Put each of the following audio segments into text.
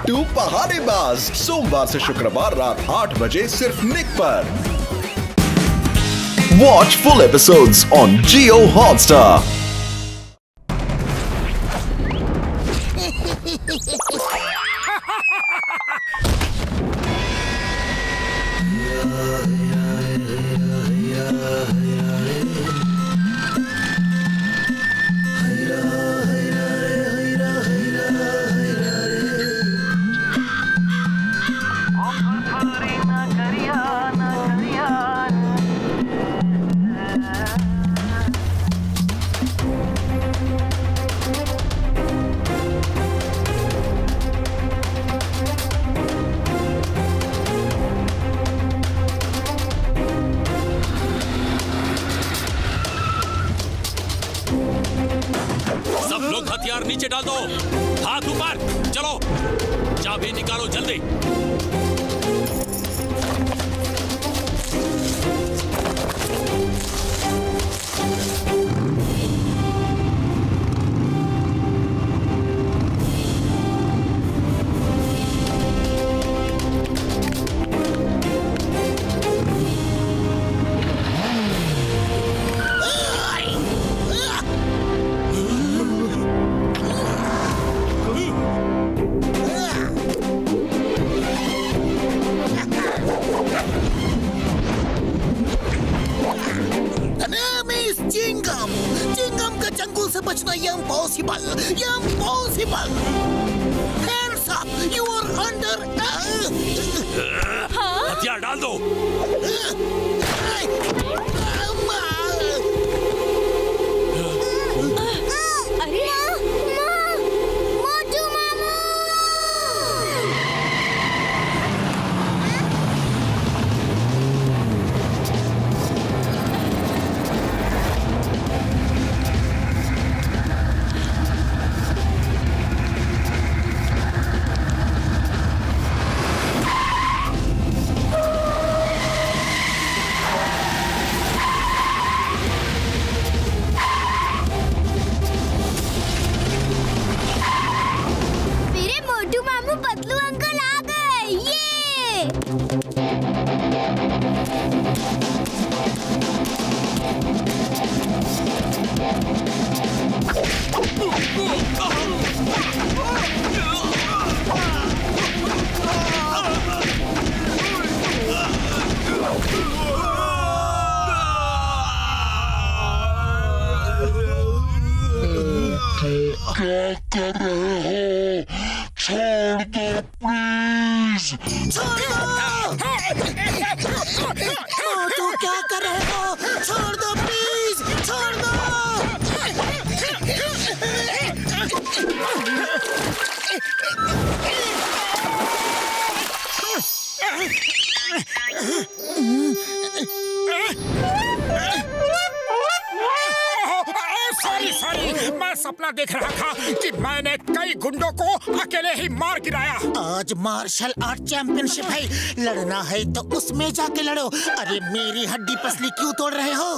To पहाड़ीबाज, सोमवार से शुक्रवार रात 8 बजे सिर्फ निक पर। Watch full episodes on Jio Hotstar. सब लोग हथियार नीचे डाल दो, हाथ ऊपर, चलो चाबी निकालो जल्दी। चिंगम का चंगुल से बचना impossible. Hands up, you are under। हथियार डाल दो। अरे माँ, मोटू मामू। मेरे मोटू मामू पतलू अंकल आ गए। ये क्या कर रहे हो? छोड़ दो प्लीज। मोटू क्या कर रहे हो? छोड़ दो प्लीज, छोड़ दो। सॉरी, मैं सपना देख रहा था कि मैंने कई गुंडों को अकेले ही मार गिराया। आज मार्शल आर्ट चैंपियनशिप है, लड़ना है तो उसमें जाके लड़ो। अरे मेरी हड्डी पसली क्यों तोड़ रहे हो?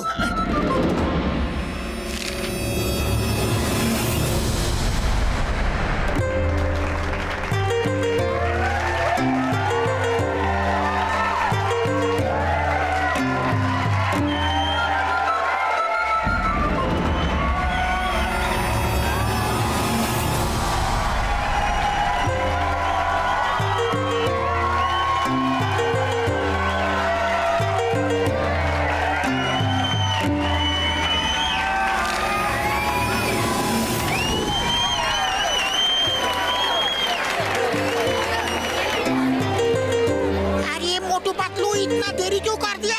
इतना देरी क्यों कर दिया?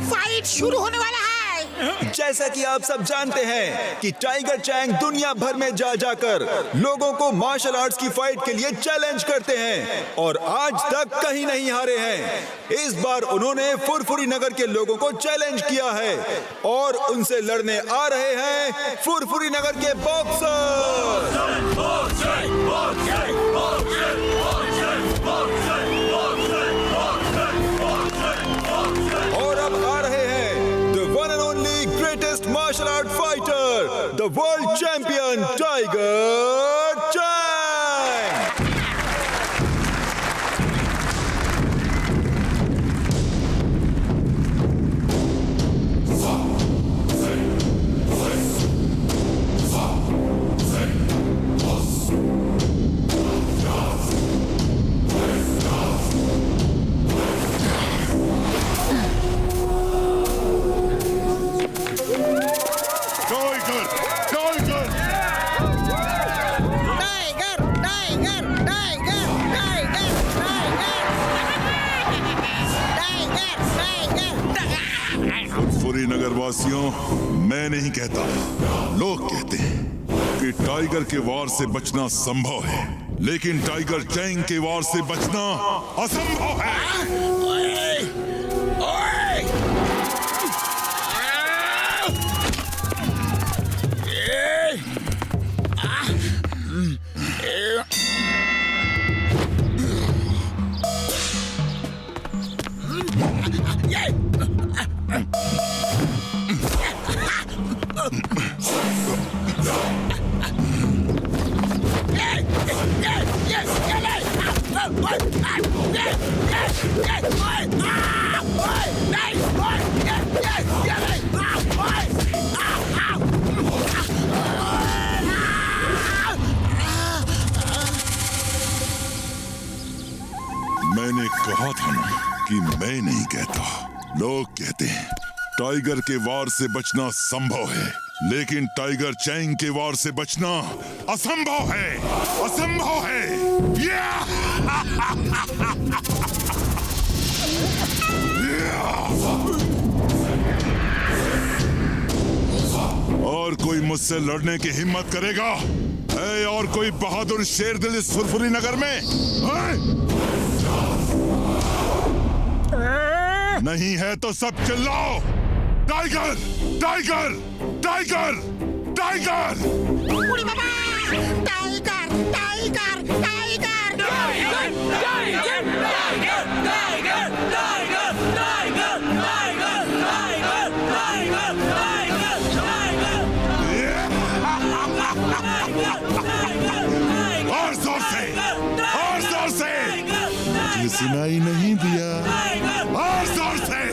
फाइट शुरू होने वाला है। जैसा कि आप सब जानते हैं कि टाइगर चैंग दुनिया भर में जा जाकर लोगों को मार्शल आर्ट्स की फाइट के लिए चैलेंज करते हैं और आज तक कहीं नहीं हारे हैं। इस बार उन्होंने फुरफुरी नगर के लोगों को चैलेंज किया है और उनसे लड़ने आ रहे हैं फुरफुरी नगर के बॉक्सर। और अब आ रहे हैं the one and only greatest martial art fighter, the world champion tiger Chang. देशवासियों, मैं नहीं कहता, लोग कहते हैं कि टाइगर के वार से बचना संभव है, लेकिन टाइगर चैंग के वार से बचना असंभव है। मैंने कहा था ना कि मैं नहीं कहता, लोग कहते हैं टाइगर के वार से बचना संभव है, लेकिन टाइगर चैंग के वार से बचना असंभव है, असंभव है। और कोई मुझसे लड़ने की हिम्मत करेगा? है और कोई बहादुर शेर दिल इस फुरफुरी नगर में? नहीं है तो सब चिल्लाओ, टाइगर, टाइगर, टाइगर, टाइगर! उड़ी बाबा! Tiger, tiger, tiger! Tiger, tiger, tiger, tiger, tiger, tiger, tiger, tiger, tiger! और जोर से, और जोर से! मुझे सुनाई नहीं दिया, और जोर से!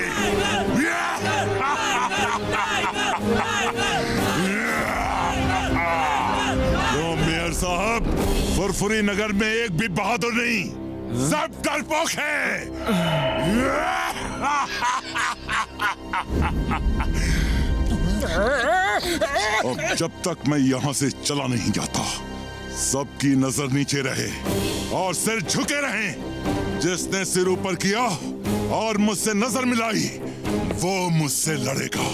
तो मेयर साहब, फुरफुरी नगर में एक भी बहादुर नहीं, सब डरपोक है। अब जब तक मैं यहाँ से चला नहीं जाता, सबकी नजर नीचे रहे और सिर झुके रहें। जिसने सिर ऊपर किया और मुझसे नजर मिलाई, वो मुझसे लड़ेगा।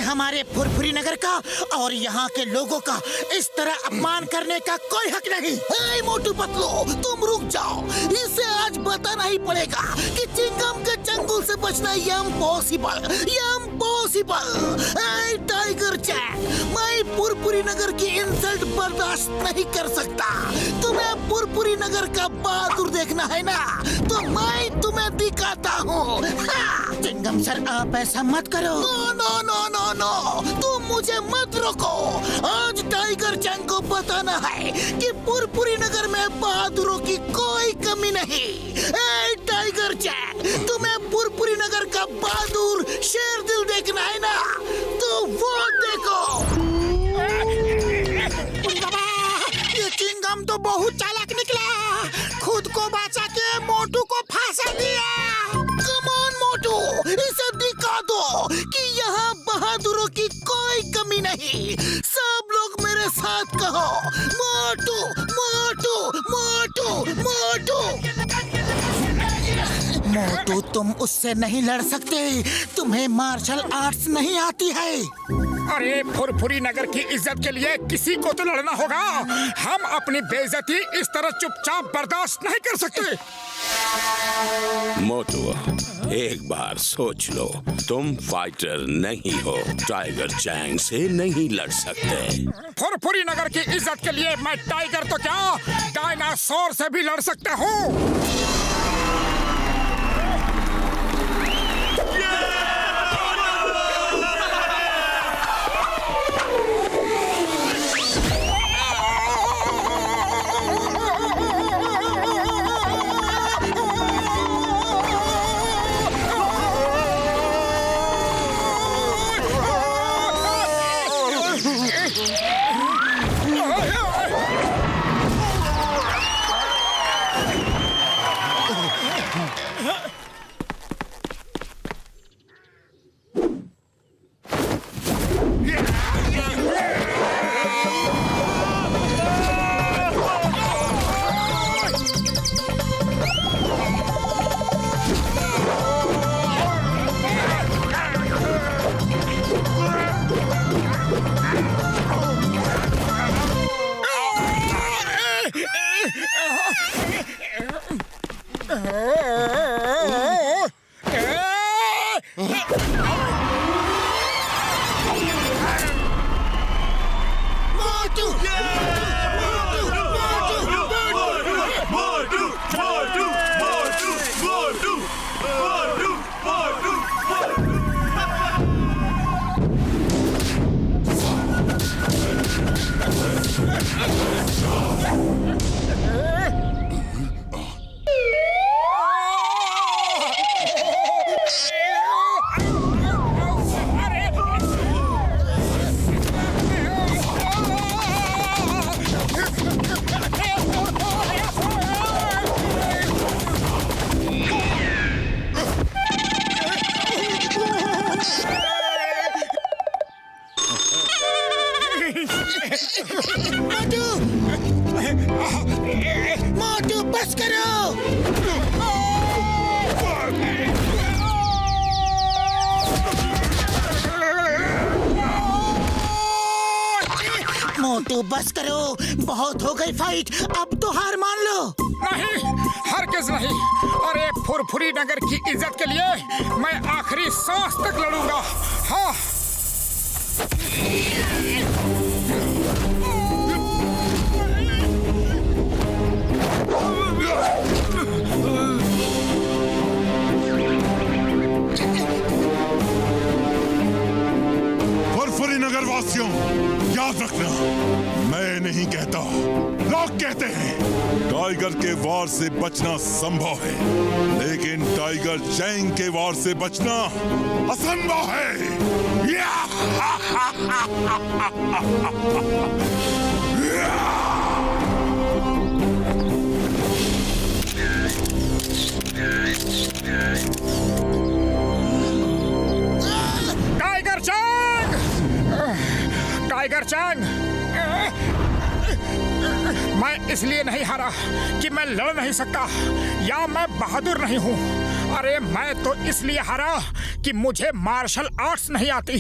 हमारे फुरफुरी नगर का और यहाँ के लोगों का इस तरह अपमान करने का कोई हक नहीं। हे मोटू पतलू, तुम रुक जाओ। इसे आज बताना ही पड़ेगा कि चिंगम के चंगुल से बचना इम्पॉसिबल, इम्पॉसिबल। हे टाइगर चैंग, मैं फुरफुरी नगर की इंसल्ट बर्दाश्त नहीं कर सकता। तुम्हें फुरफुरी नगर का बहादुर देखना है ना, तो मैं तुम्हें दिखाता हूँ। चिंगम सर, आप ऐसा मत करो। No no no no no, तुम मुझे मत रोको। आज टाइगर चैंग को बताना है कि फुरफुरी नगर में बहादुरों की कोई कमी नहीं। ए टाइगर चैंग, तुम्हें फुरफुरी नगर का बहादुर शेर दिल देखना है ना, तो वो देखो। ये चिंगम तो बहुत चालाक निकला, खुद को बचा के मोटू को फांसा दिया। कम ऑन मोटू, इसे दिखा दो कि यहाँ बहादुरों की कोई कमी नहीं। सब लोग मेरे साथ कहो, मोटू, मोटू, मोटू, मोटू। मोटू, तुम उससे नहीं लड़ सकते, तुम्हें मार्शल आर्ट्स नहीं आती है। अरे फुरफुरी नगर की इज्जत के लिए किसी को तो लड़ना होगा। हम अपनी बेइज्जती इस तरह चुपचाप बर्दाश्त नहीं कर सकते। मोटू, एक बार सोच लो, तुम फाइटर नहीं हो, टाइगर चैंग से नहीं लड़ सकते। फुरफुरी नगर की इज्जत के लिए मैं टाइगर तो क्या, डायनासोर से भी लड़ सकता हूँ। मोटू बस करो, बहुत हो गई फाइट, अब तो हार मान लो। नहीं, हरगिज नहीं। अरे फुरफुरी नगर की इज्जत के लिए मैं आखिरी सांस तक लड़ूंगा। हाँ। फुरफुरी नगर वासियों, याद रखना, मैं नहीं कहता, लोग कहते हैं। टाइगर के वार से बचना संभव है, लेकिन टाइगर चैंग के वार से बचना असंभव है। Tiger Chang! Tiger Chang! मैं इसलिए नहीं हारा कि मैं लड़ नहीं सकता या मैं बहादुर नहीं हूँ। अरे मैं तो इसलिए हारा कि मुझे मार्शल आर्ट्स नहीं आती।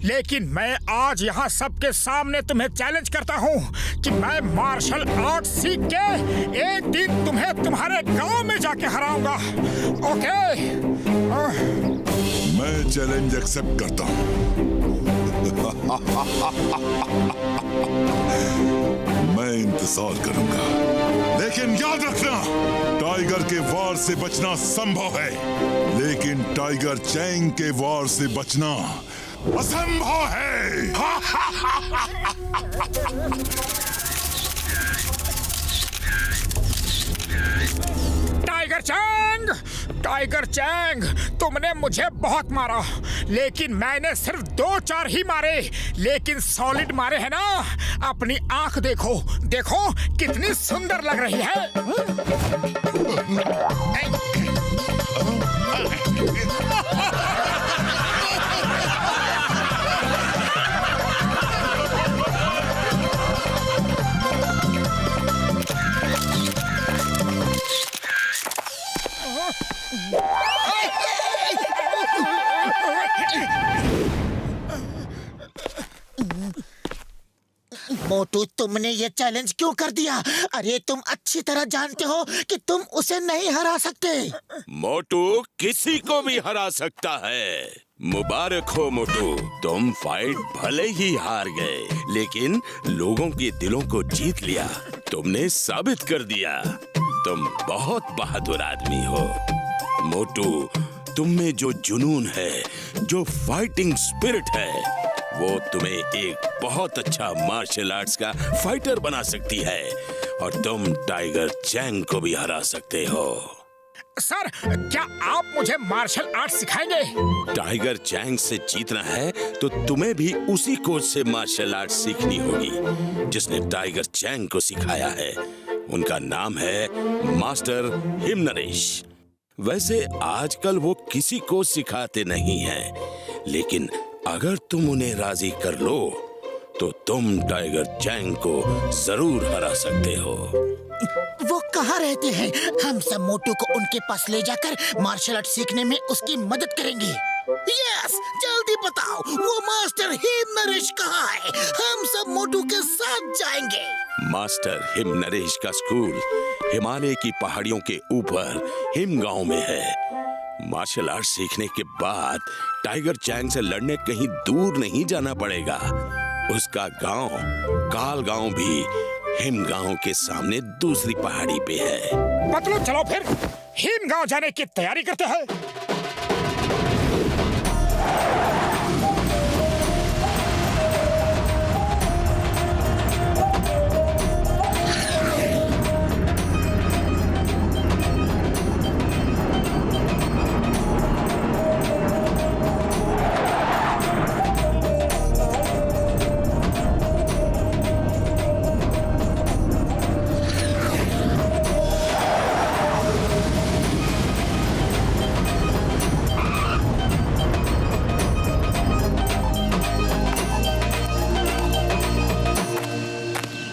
लेकिन मैं आज यहाँ सबके सामने तुम्हें चैलेंज करता हूँ कि मैं मार्शल आर्ट्स सीख के एक दिन तुम्हें तुम्हारे गांव में जाके हराऊंगा। ओके? मैं चैलेंज एक्सेप्ट करता हूँ। मैं इंतजार करूंगा, लेकिन याद रखना, टाइगर के वार से बचना संभव है, लेकिन टाइगर चैंग के वार से बचना असंभव है। Tiger Chang! टाइगर चैंग, तुमने मुझे बहुत मारा, लेकिन मैंने सिर्फ 2-4 ही मारे, लेकिन सॉलिड मारे हैं ना। अपनी आंख देखो, देखो कितनी सुंदर लग रही है। मोटू, तुमने ये चैलेंज क्यों कर दिया? अरे तुम अच्छी तरह जानते हो कि तुम उसे नहीं हरा सकते। मोटू किसी को भी हरा सकता है। मुबारक हो मोटू, तुम फाइट भले ही हार गए, लेकिन लोगों के दिलों को जीत लिया। तुमने साबित कर दिया तुम बहुत बहादुर आदमी हो। मोटू, तुम में जो जुनून है, जो फाइटिंग स्पिरिट है, वो तुम्हें एक बहुत अच्छा मार्शल आर्ट्स का फाइटर बना सकती है, और तुम टाइगर चैंग को भी हरा सकते हो। सर, क्या आप मुझे मार्शल आर्ट्स सिखाएंगे? टाइगर चैंग से जीतना है तो तुम्हें भी उसी कोच से मार्शल आर्ट्स सीखनी होगी जिसने टाइगर चैंग को सिखाया है। उनका नाम है मास्टर हिमनरेश। वैसे आजकल वो किसी को सिखाते नहीं हैं, लेकिन अगर तुम उन्हें राजी कर लो तो तुम टाइगर चैंग को जरूर हरा सकते हो। वो कहाँ रहते हैं? हम सब मोटू को उनके पास ले जाकर मार्शल आर्ट सीखने में उसकी मदद करेंगे। यस, जल्दी बताओ, वो मास्टर हिमनरेश कहाँ है? हम सब मोटू के साथ जाएंगे। मास्टर हिमनरेश का स्कूल हिमालय की पहाड़ियों के ऊपर हिम गांव में है। मार्शल आर्ट सीखने के बाद टाइगर चैंग से लड़ने कहीं दूर नहीं जाना पड़ेगा। उसका गांव काल गांव भी हिम गांव के सामने दूसरी पहाड़ी पे है। मतलब चलो फिर हिम गांव जाने की तैयारी करते हैं।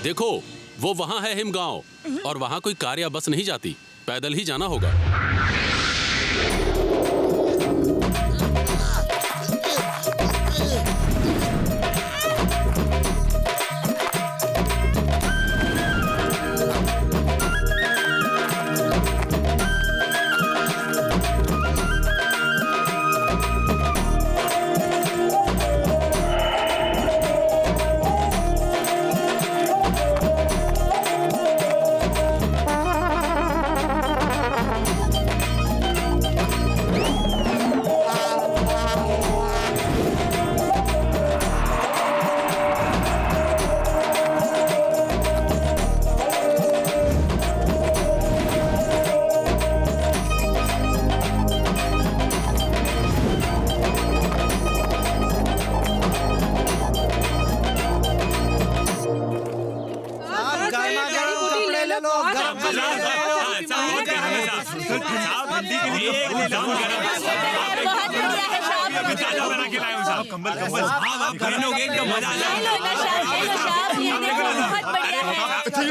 देखो, वो वहाँ है हिमगांव, और वहाँ कोई कार या बस नहीं जाती, पैदल ही जाना होगा।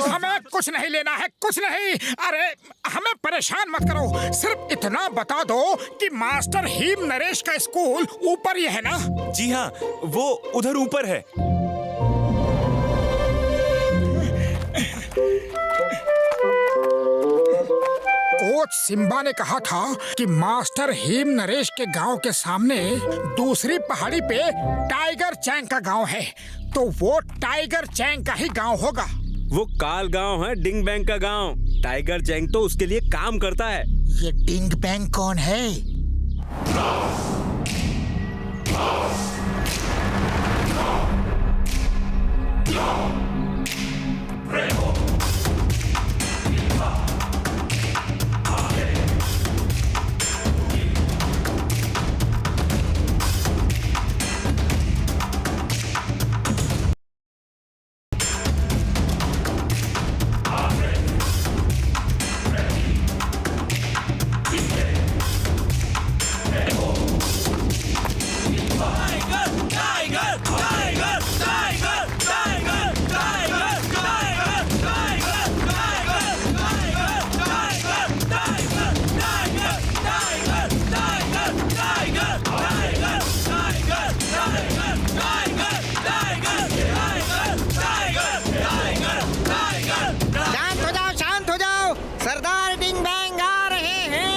हमें कुछ नहीं लेना है, कुछ नहीं। अरे हमें परेशान मत करो, सिर्फ इतना बता दो कि मास्टर हीम नरेश का स्कूल ऊपर ही है ना? जी हाँ, वो उधर ऊपर है। कोच सिम्बा ने कहा था कि मास्टर हीम नरेश के गांव के सामने दूसरी पहाड़ी पे टाइगर चैंग का गांव है, तो वो टाइगर चैंग का ही गांव होगा। वो काल गांव है, डिंग बैंग का गांव। टाइगर चैंग तो उसके लिए काम करता है। ये डिंग बैंग कौन है? शांत हो जाओ, सरदार डिंग बैंग आ रहे हैं।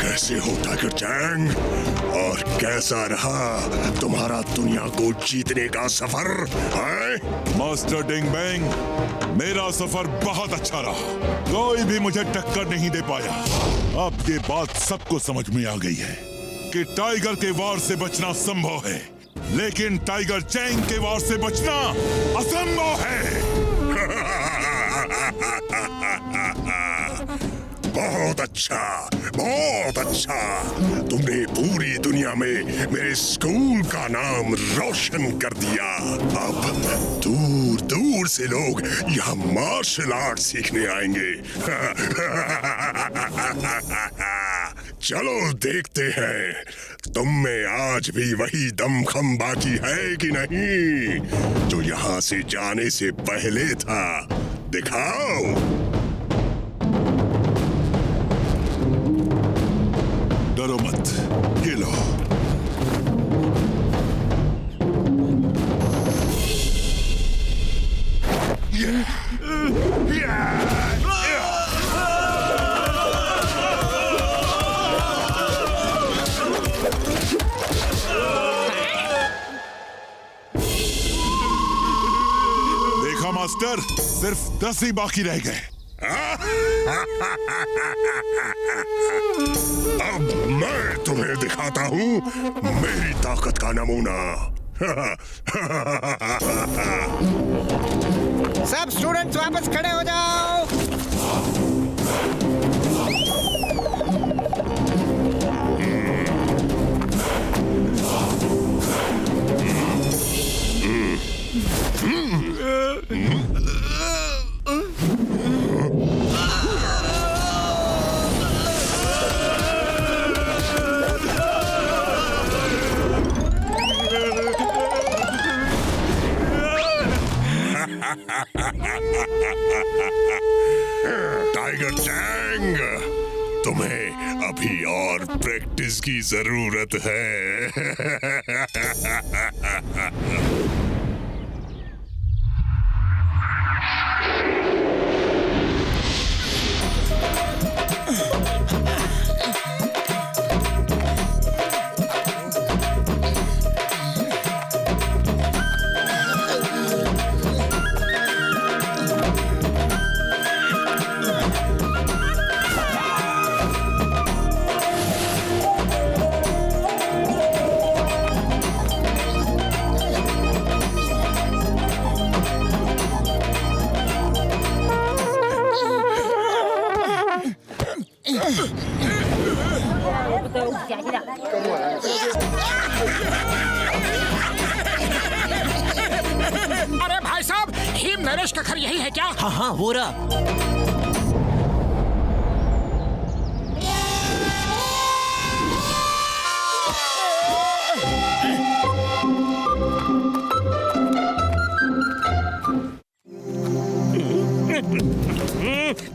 कैसे हो टाइगर चैंग? और कैसा रहा तुम्हारा दुनिया को जीतने का सफर? मास्टर डिंग बैंग, मेरा सफर बहुत अच्छा रहा। कोई भी मुझे टक्कर नहीं दे पाया। अब ये बात सबको समझ में आ गई है कि टाइगर के वार से बचना संभव है, लेकिन टाइगर चैंग के वार से बचना असंभव है। बहुत अच्छा, बहुत अच्छा। तुमने पूरी दुनिया में मेरे स्कूल का नाम रोशन कर दिया। अब दूर दूर से लोग यहाँ मार्शल आर्ट सीखने आएंगे। चलो देखते हैं, तुम में आज भी वही दमखम बाकी है कि नहीं जो यहाँ से जाने से पहले था। दिखाओ। डरो मत, ये लो। देखा मास्टर, सिर्फ 10 ही बाकी रह गए। अब मैं तुम्हें दिखाता हूँ मेरी ताकत का नमूना। सब स्टूडेंट्स वापस खड़े हो जाओ। टाइगर चैंग, तुम्हें अभी और प्रैक्टिस की जरूरत है। अरे भाई साहब, हिम नरेश का घर यही है क्या? हाँ हाँ वो रहा।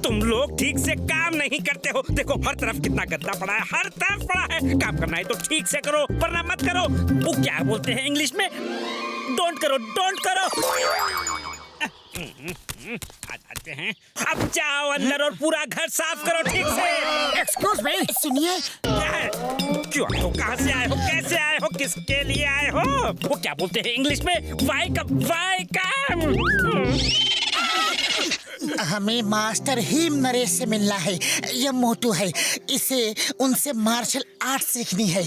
तुम लोग ठीक से काम नहीं करते हो। देखो हर तरफ कितना गंदा पड़ा है, हर तरफ पड़ा है। काम करना है तो ठीक से करो, वरना मत करो। वो क्या बोलते हैं इंग्लिश में? डोंट करो, डोंट करो। आ जाते हैं। अब जाओ अंदर और पूरा घर साफ करो ठीक से। एक्सक्यूज मी, सुनिए, क्या है? क्यों आए हो? कहाँ से आए हो? कैसे आए हो? किसके लिए आए हो? वो क्या बोलते हैं इंग्लिश में? वाई कम। हमें मास्टर हिम नरेश से मिलना है। यह मोटू है, इसे उनसे मार्शल आर्ट सीखनी है।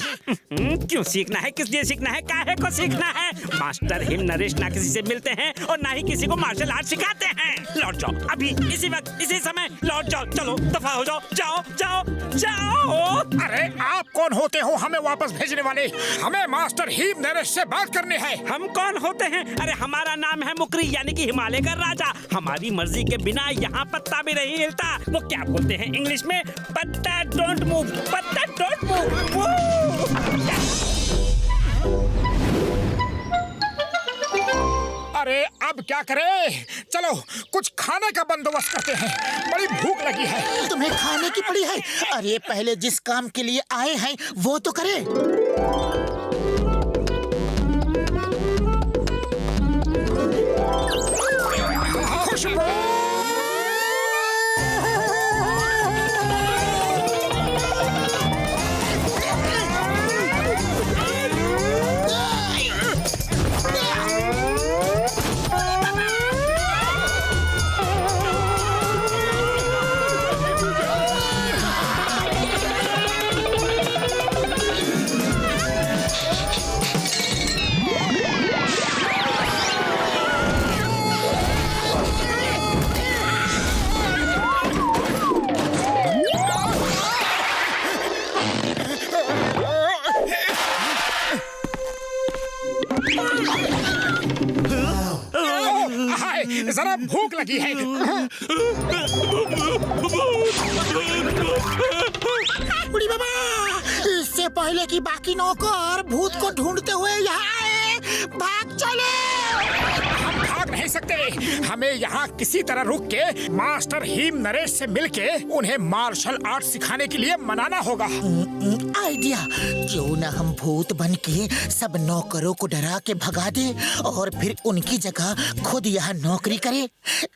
क्यों सीखना है? किस लिए सीखना है? काहे को सीखना है? मास्टर हिम नरेश ना किसी से मिलते हैं और ना ही किसी को मार्शल आर्ट सिखाते हैं। लौट जाओ अभी, इसी वक्त, इसी समय लौट जाओ। चलो दफा हो जाओ, जाओ जाओ जाओ। अरे आप कौन होते हो हमें वापस भेजने वाले? हमें मास्टर हिम नरेश से बात करनी है। हम कौन होते हैं? अरे हमारा नाम है मुकरी, यानी कि हिमालय का राजा। हमारी मर्जी के बिना यहाँ पत्ता भी नहीं हिलता। वो क्या बोलते हैं इंग्लिश में? पत्ता डोंट मूव, पत्ता डोंट मूव। अरे अब क्या करें? चलो कुछ खाने का बंदोबस्त करते हैं, बड़ी भूख लगी है। तुम्हें खाने की पड़ी है? अरे पहले जिस काम के लिए आए हैं वो तो करें। जरा भूख लगी है। बुढ़ी बाबा, इससे पहले कि बाकी नौकर भूत को ढूंढते हुए यहाँ आए, भाग चले। हम भाग नहीं सकते। हमें यहाँ किसी तरह रुक के मास्टर हिम नरेश से मिलके उन्हें मार्शल आर्ट सिखाने के लिए मनाना होगा। आइडिया, क्यों न हम भूत बन के सब नौकरों को डरा के भगा दे और फिर उनकी जगह खुद यहाँ नौकरी करे।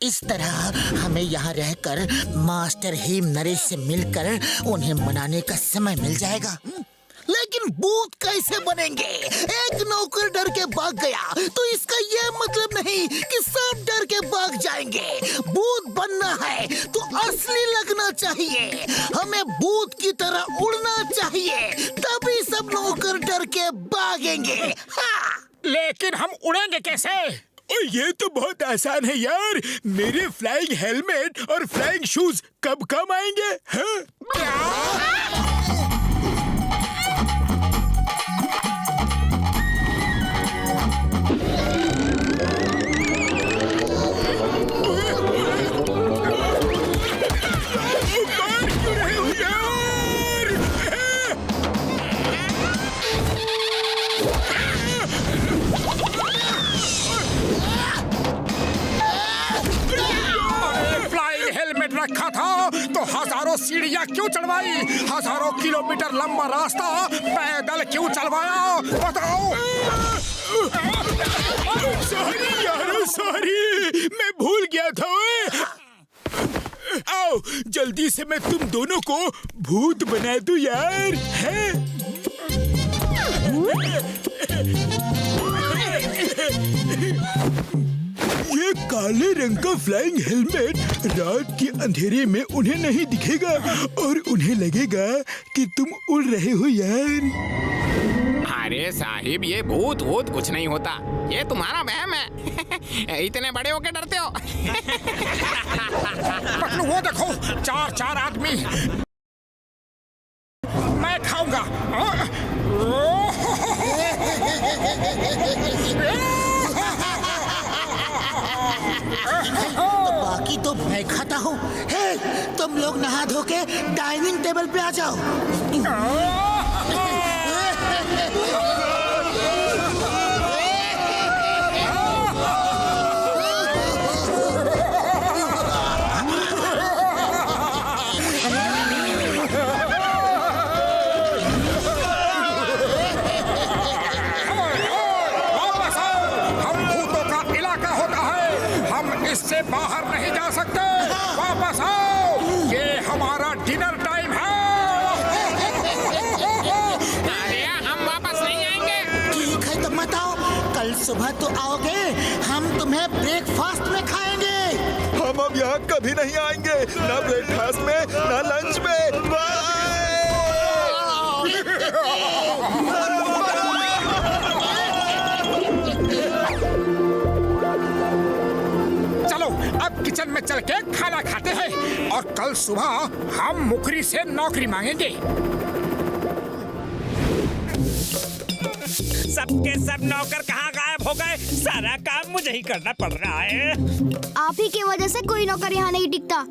इस तरह हमें यहाँ रहकर मास्टर हिम नरेश से मिलकर उन्हें मनाने का समय मिल जाएगा। लेकिन भूत कैसे बनेंगे? एक नौकर डर के भाग गया तो इसका ये मतलब नहीं कि सब डर के भाग जाएंगे। भूत बनना है तो असली लगना चाहिए। हमें भूत की तरह उड़ना चाहिए, तभी सब नौकर डर के भागेंगे। हाँ। लेकिन हम उड़ेंगे कैसे? ये तो बहुत आसान है यार। मेरे फ्लाइंग हेलमेट और फ्लाइंग शूज कब काम आएंगे? हाँ? क्या? रखा था तो हजारों सीढ़ियां क्यों चढ़वाई? हजारों किलोमीटर लंबा रास्ता पैदल क्यों चलवाया? बताओ। सॉरी यार, सॉरी, मैं भूल गया था। आओ जल्दी से मैं तुम दोनों को भूत बना दूं यार। है? ये काले रंग का फ्लाइंग हेलमेट रात के अंधेरे में उन्हें नहीं दिखेगा और उन्हें लगेगा कि तुम उड़ रहे हो यार। अरे साहिब, ये भूत वूत कुछ नहीं होता, ये तुम्हारा वहम है। इतने बड़े होके डरते हो। पतलू वो देखो, चार आदमी। मैं खाऊंगा, तो मैं खाता हूँ। हे, तुम लोग नहा धो के डाइनिंग टेबल पे आ जाओ। इससे बाहर नहीं जा सकते। वापस आओ, ये हमारा डिनर टाइम है। अरे हम वापस नहीं आएंगे। ठीक है तो मत आओ, कल सुबह तो आओगे, हम तुम्हें ब्रेकफास्ट में खाएंगे। हम अब यहाँ कभी नहीं आएंगे, ना ब्रेकफास्ट में ना लंच में। चलो अब किचन में चल के खाना खाते हैं और कल सुबह हम मुखरी से नौकरी मांगेंगे। सबके सब नौकर कहाँ गायब हो गए? सारा काम मुझे ही करना पड़ रहा है। आप ही की वजह से कोई नौकर यहाँ नहीं टिकता।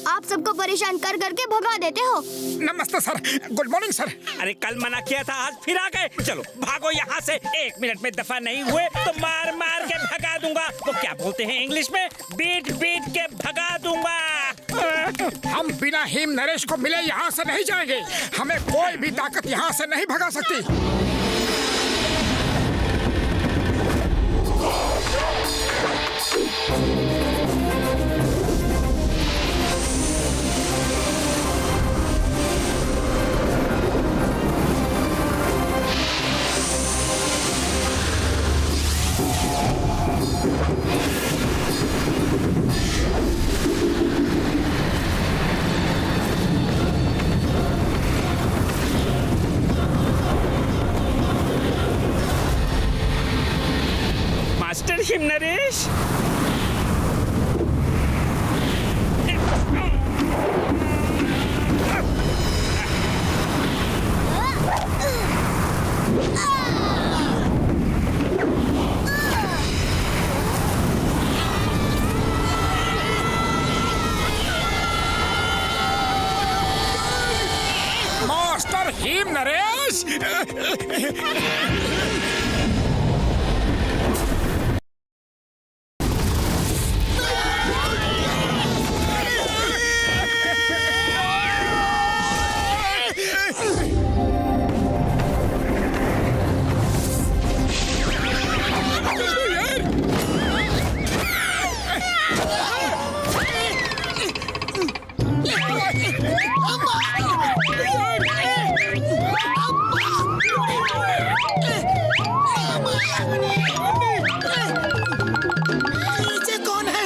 आप सबको परेशान कर करके भगा देते हो। नमस्ते सर, गुड मॉर्निंग सर। अरे कल मना किया था, आज फिर आ गए। चलो भागो यहाँ से, 1 मिनट में दफा नहीं हुए तो मार मार के भगा दूंगा। वो क्या बोलते हैं इंग्लिश में, बीट बीट के भगा दूंगा। हम बिना हिम नरेश को मिले यहाँ से नहीं जाएंगे। हमें कोई भी ताकत यहाँ से नहीं भगा सकती। Master him Naresh, master him Naresh. नीचे कौन है?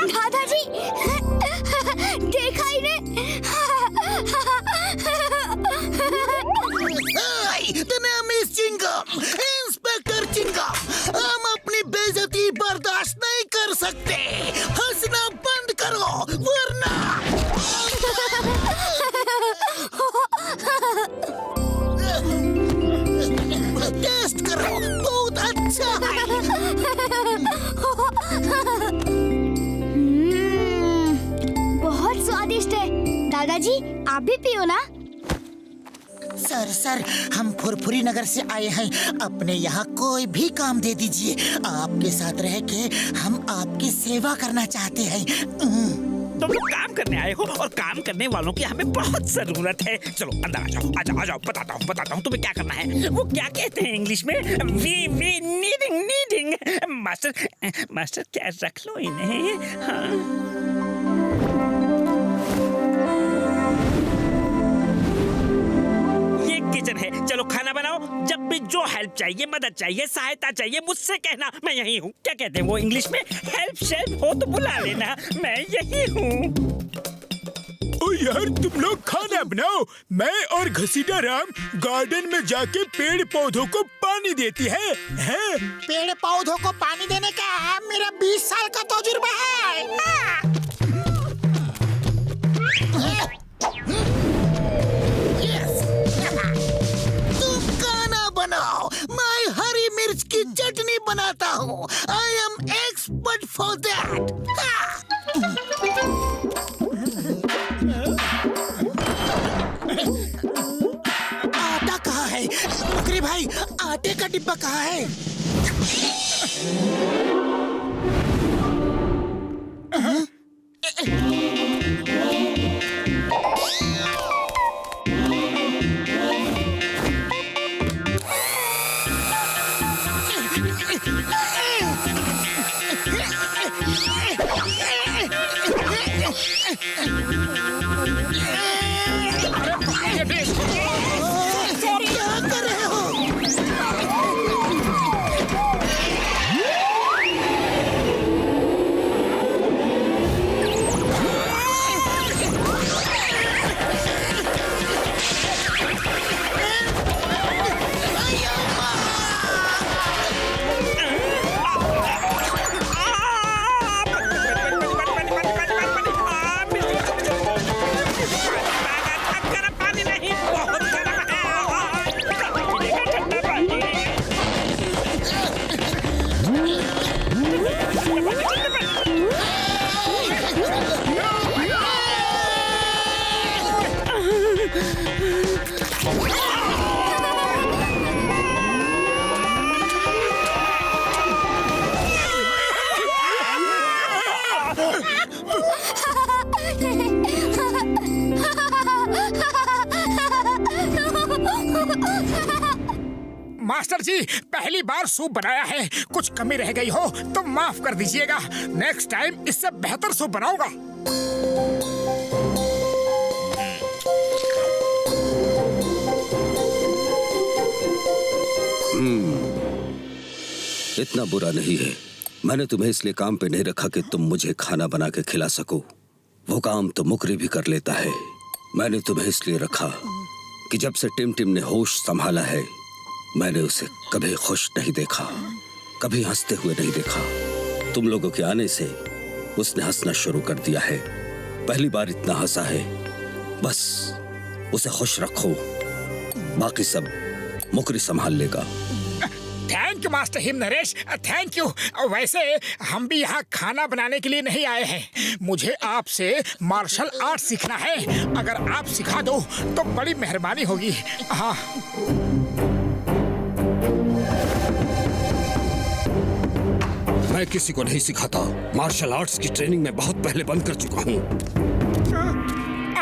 दादाजी, देखा ही ने। मिस चिंगम, इंस्पेक्टर चिंगम, हम अपनी बेइज्जती बर्दाश्त नहीं कर सकते। हंसना बंद करो वरना। टेस्ट करो, बहुत अच्छा है। बहुत स्वादिष्ट है। दादाजी आप भी पियो ना। सर, हम फुरफुरी नगर से आए हैं। अपने यहाँ कोई भी काम दे दीजिए। आपके साथ रह के हम आपकी सेवा करना चाहते हैं। तुम लोग काम करने आए हो और काम करने वालों की हमें बहुत जरूरत है। चलो अंदर आ जाओ, आ जाओ, बताता हूँ तुम्हें क्या करना है। वो क्या कहते हैं इंग्लिश में, वी नीडिंग। मास्टर क्या रख लो इन्हें। हाँ। किचन है, चलो खाना बनाओ। जब भी जो हेल्प चाहिए, मदद चाहिए, सहायता चाहिए, मुझसे कहना, मैं यही हूँ। क्या कहते हैं वो इंग्लिश में, हेल्प शेल्प हो तो बुला लेना, मैं यही हूँ। ओ यार, तुम लोग खाना बनाओ, मैं और घसीटा राम गार्डन में जाके पेड़ पौधों को पानी देती है। पेड़ पौधों को पानी देने का मेरा 20 साल का तजुर्बा है। बनाओ, मैं हरी मिर्च की चटनी बनाता हूँ। I am for that. आटा कहाँ है? मुकरी भाई, आटे का डिब्बा कहाँ है? क्या कर रहे हो? मास्टर जी, पहली बार सूप बनाया है, कुछ कमी रह गई हो तो माफ कर दीजिएगा। नेक्स्ट टाइम इससे बेहतर सूप बनाऊंगा। इतना बुरा नहीं है। मैंने तुम्हें इसलिए काम पे नहीं रखा कि तुम मुझे खाना बना के खिला सको। वो काम तो मुकरी भी कर लेता है। मैंने तुम्हें इसलिए रखा कि जब से टिम ने होश संभाला है, मैंने उसे कभी खुश नहीं देखा, कभी हंसते हुए नहीं देखा। तुम लोगों के आने से उसने हंसना शुरू कर दिया है। पहली बार इतना हंसा है। बस उसे खुश रखो, बाकी सब मुकरी संभाल लेगा। Thank you master him Naresh, thank you. वैसे हम भी यहाँ खाना बनाने के लिए नहीं आए हैं। मुझे आपसे मार्शल आर्ट सीखना है। अगर आप सिखा दो तो बड़ी मेहरबानी होगी। हाँ, मैं किसी को नहीं सिखाता। मार्शल आर्ट्स की ट्रेनिंग में बहुत पहले बंद कर चुका हूँ।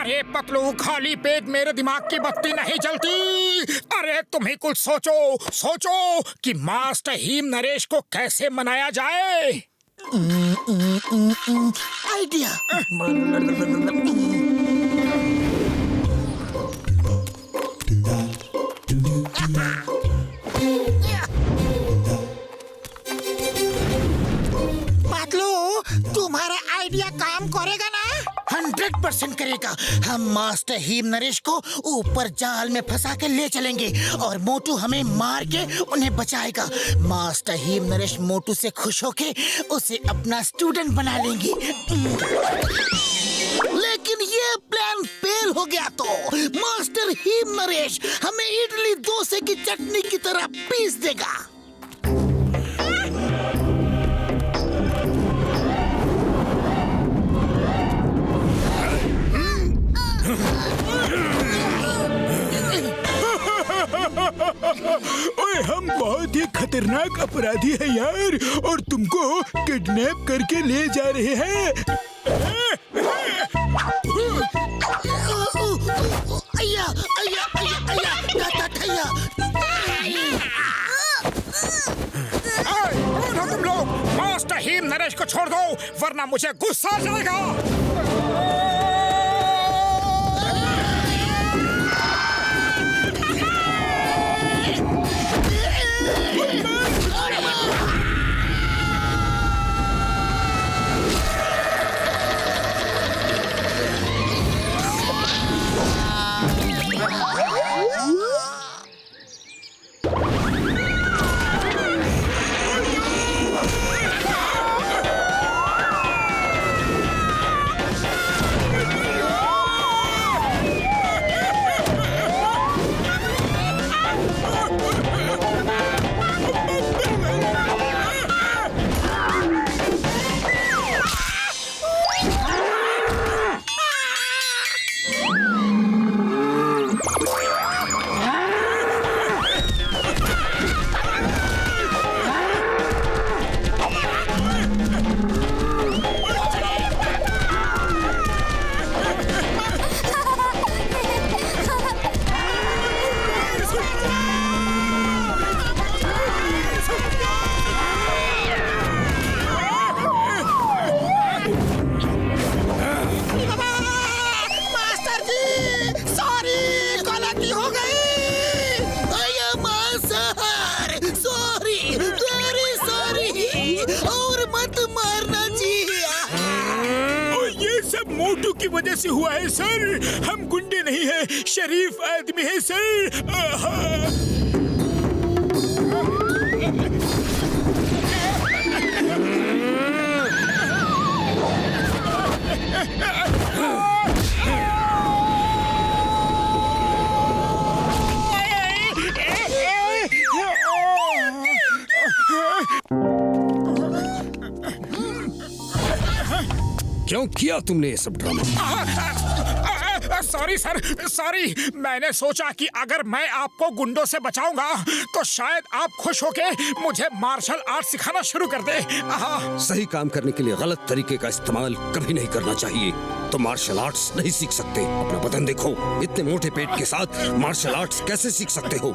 अरे पतलू, खाली पेट मेरे दिमाग की बत्ती नहीं जलती। अरे तुम ही कुछ सोचो कि मास्टर हिम नरेश को कैसे मनाया जाए। आइडिया। तुम्हारा आइडिया काम करेगा ना? 100% करेगा। हम मास्टर हिम नरेश को ऊपर जाल में फंसा के ले चलेंगे और मोटू हमें मार के उन्हें बचाएगा। मास्टर हिम नरेश मोटू से खुश होके उसे अपना स्टूडेंट बना लेंगे। लेकिन ये प्लान फेल हो गया तो मास्टर हिम नरेश हमें इडली डोसे की चटनी की तरह पीस देगा। ओए, हम बहुत ही खतरनाक अपराधी हैं यार, और तुमको किडनैप करके ले जा रहे हैं। अय्या, अय्या, अय्या, अय्या, अय्या। कौन हो तुम लोग? मास्टर हिम नरेश को छोड़ दो वरना मुझे गुस्सा आ जाएगा। की वजह से हुआ है सर। हम गुंडे नहीं हैं, शरीफ आदमी है सर। क्यों किया तुमने ये सब ड्रामा? Sorry sir, sorry. मैंने सोचा कि अगर मैं आपको गुंडों से बचाऊंगा तो शायद आप खुश होके मुझे मार्शल आर्ट सिखाना शुरू कर दे। सही काम करने के लिए गलत तरीके का इस्तेमाल कभी नहीं करना चाहिए। तो मार्शल आर्ट्स नहीं सीख सकते। अपना बदन देखो, इतने मोटे पेट के साथ मार्शल आर्ट्स कैसे सीख सकते हो?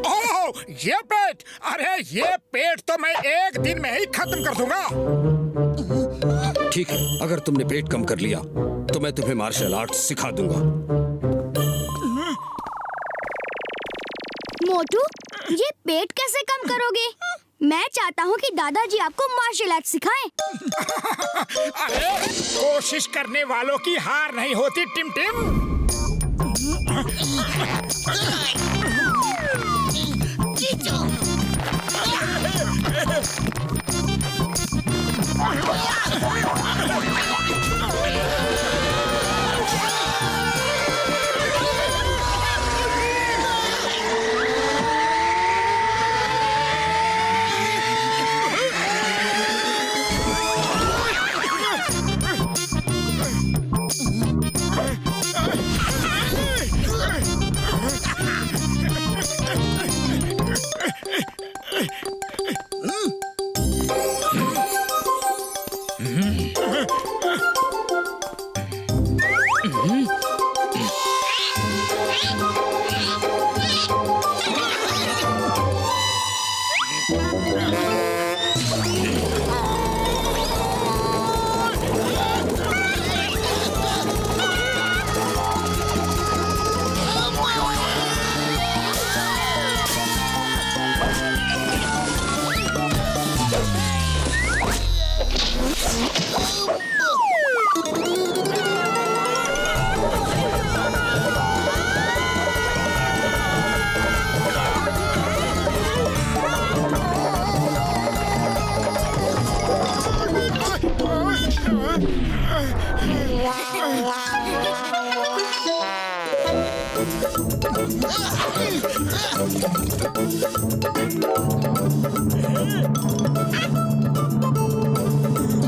ओह, ये पेट! अरे ये पेट तो मैं एक दिन में ही खत्म कर दूंगा। ठीक है, अगर तुमने पेट कम कर लिया तो मैं तुम्हें मार्शल आर्ट्स सिखा दूंगा। मोटू, ये पेट कैसे कम करोगे? मैं चाहता हूँ कि दादाजी आपको मार्शल आर्ट सिखाएं। अरे कोशिश करने वालों की हार नहीं होती टिम टिम।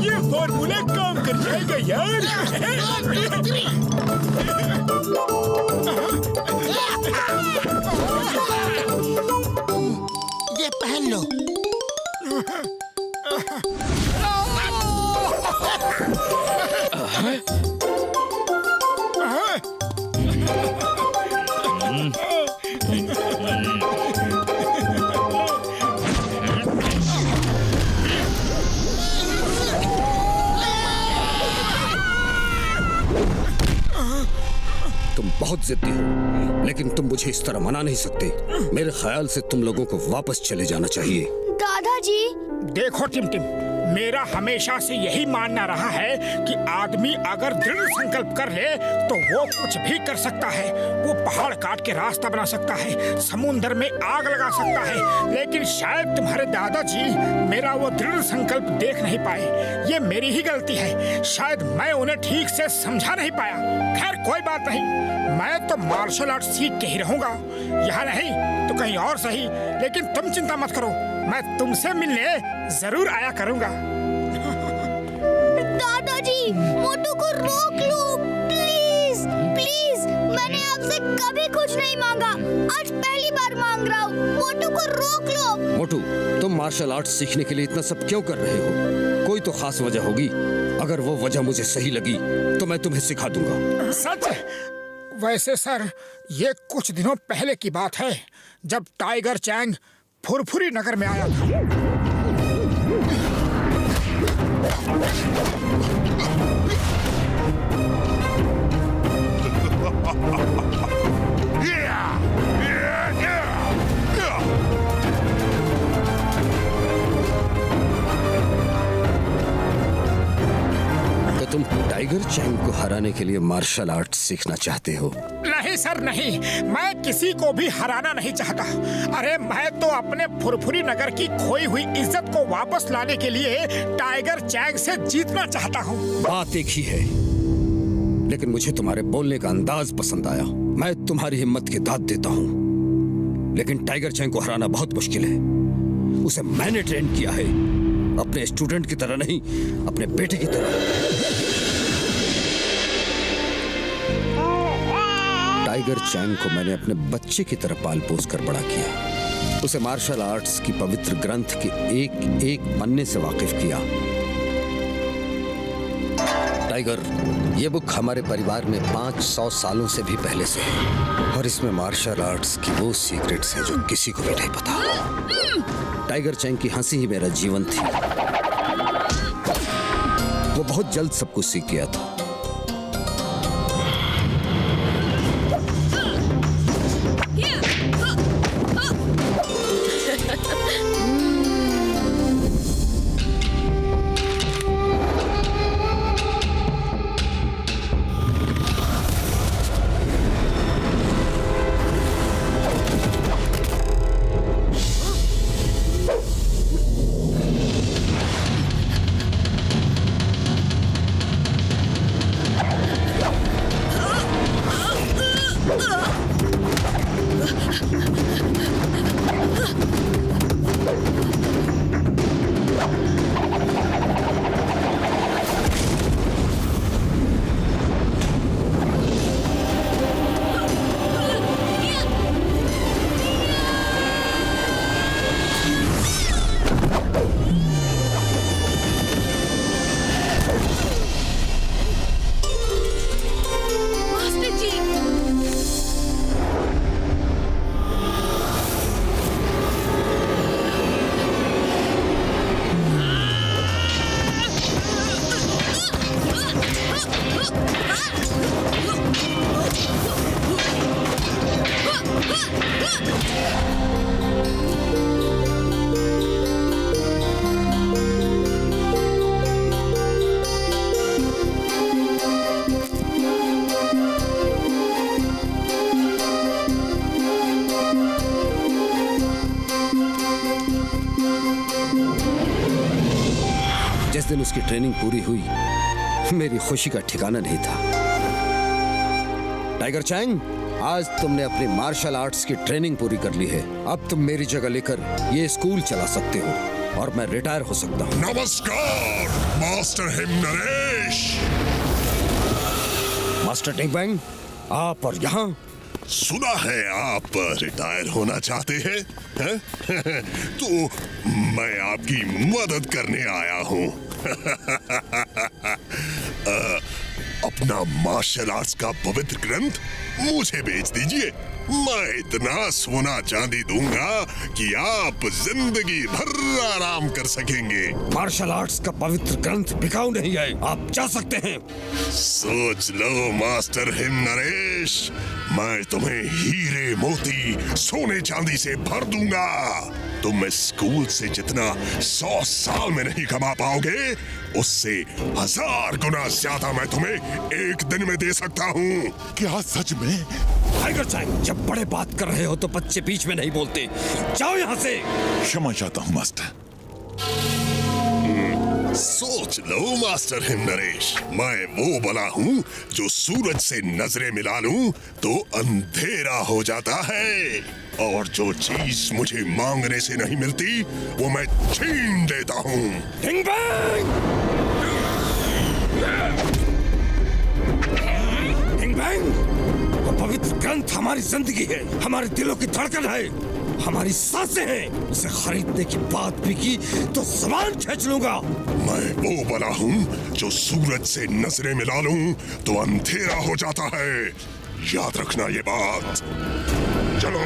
ये फॉर्मूला काम कर जाएगा यार। ये पहन लो। तुम बहुत जिद्दी हो, लेकिन तुम मुझे इस तरह मना नहीं सकते। मेरे ख्याल से तुम लोगों को वापस चले जाना चाहिए। दादाजी, देखो टिम टिम, मेरा हमेशा से यही मानना रहा है कि आदमी अगर दृढ़ संकल्प कर ले तो वो कुछ भी कर सकता है। वो पहाड़ काट के रास्ता बना सकता है, समुंदर में आग लगा सकता है, लेकिन शायद तुम्हारे दादाजी मेरा वो दृढ़ संकल्प देख नहीं पाए। ये मेरी ही गलती है, शायद मैं उन्हें ठीक से समझा नहीं पाया। खैर कोई बात नहीं, मैं तो मार्शल आर्ट सीख के ही रहूंगा। यहाँ नहीं तो कहीं और सही, लेकिन तुम चिंता मत करो, मैं तुमसे मिलने जरूर आया करूंगा। दादाजी, मोटू को रोक लो प्लीज प्लीज। मैंने आपसे कभी कुछ नहीं मांगा, आज पहली बार मांग रहा हूँ। मोटू को रोक लो। मोटू, तुम मार्शल आर्ट सीखने के लिए इतना सब क्यों कर रहे हो? कोई तो खास वजह होगी। अगर वो वजह मुझे सही लगी तो मैं तुम्हें सिखा दूंगा। सच? वैसे सर, ये कुछ दिनों पहले की बात है, जब टाइगर चैंग फुरफुरी नगर में आया था। तो तुम टाइगर चैंग को हराने के लिए मार्शल आर्ट सीखना चाहते हो? नहीं सर नहीं, मैं किसी को भी हराना नहीं चाहता। अरे मैं तो अपने फुरफुरी नगर की खोई हुई इज्जत को वापस लाने के लिए टाइगर चैंग से जीतना चाहता हूँ। बात एक ही है, लेकिन मुझे तुम्हारे बोलने का अंदाज पसंद आया। मैं तुम्हारी हिम्मत की दाद देता हूँ, लेकिन टाइगर चैंग को हराना बहुत मुश्किल है। उसे मैंने ट्रेन किया है, अपने स्टूडेंट की तरह नहीं, अपने बेटे की तरह। टाइगर चैंग को मैंने अपने बच्चे की तरह पाल पोस कर बड़ा किया। उसे मार्शल आर्ट्स की पवित्र ग्रंथ के एक एक पन्ने से वाकिफ किया। टाइगर, ये बुक हमारे परिवार में 500 सालों से भी पहले से है, और इसमें मार्शल आर्ट्स की वो सीक्रेट्स हैं जो किसी को भी नहीं पता। टाइगर चैंग की हंसी ही मेरा जीवन थी। वो बहुत जल्द सब कुछ सीख गया था। जिस दिन उसकी ट्रेनिंग पूरी हुई, मेरी खुशी का ठिकाना नहीं था। टाइगर चैंग, आज तुमने अपनी मार्शल आर्ट्स की ट्रेनिंग पूरी कर ली है। अब तुम मेरी जगह लेकर ये स्कूल चला सकते हो और मैं रिटायर हो सकता हूँ। नमस्कार मास्टर हिम नरेश। मास्टर टिंग बैंग, आप और यहाँ? सुना है आप रिटायर होना चाहते हैं, हैं? तो मैं आपकी मदद करने आया हूँ। अपना मार्शल आर्ट्स का पवित्र ग्रंथ मुझे बेच दीजिए। मैं इतना सोना चांदी दूंगा कि आप जिंदगी भर आराम कर सकेंगे। मार्शल आर्ट्स का पवित्र ग्रंथ बिकाऊ नहीं है, आप जा सकते हैं। सोच लो मास्टर हिम नरेश, मैं तुम्हें हीरे मोती सोने चांदी से भर दूंगा। तुम इस स्कूल से जितना 100 साल में नहीं कमा पाओगे, उससे 1000 गुना ज्यादा मैं तुम्हें एक दिन में दे सकता हूँ। क्या सच में? टाइगर चैंग, जब बड़े बात कर रहे हो तो बच्चे बीच में नहीं बोलते। जाओ यहाँ से। क्षमा चाहता हूँ मास्टर। सोच लो मास्टर हिम नरेश, मैं वो बला हूँ जो सूरज से नजरें मिला लूं तो अंधेरा हो जाता है, और जो चीज मुझे मांगने से नहीं मिलती वो मैं छीन देता हूँ। टिंग बैंग! टिंग बैंग! वो पवित्र ग्रंथ हमारी जिंदगी है, हमारे दिलों की धड़कन है, हमारी सांसें हैं। उसे खरीदने की बात भी की तो ज़बान खींच लूंगा। मैं वो बला हूँ जो सूरज से नजरें मिला लूं तो अंधेरा हो जाता है। याद रखना ये बात। चलो।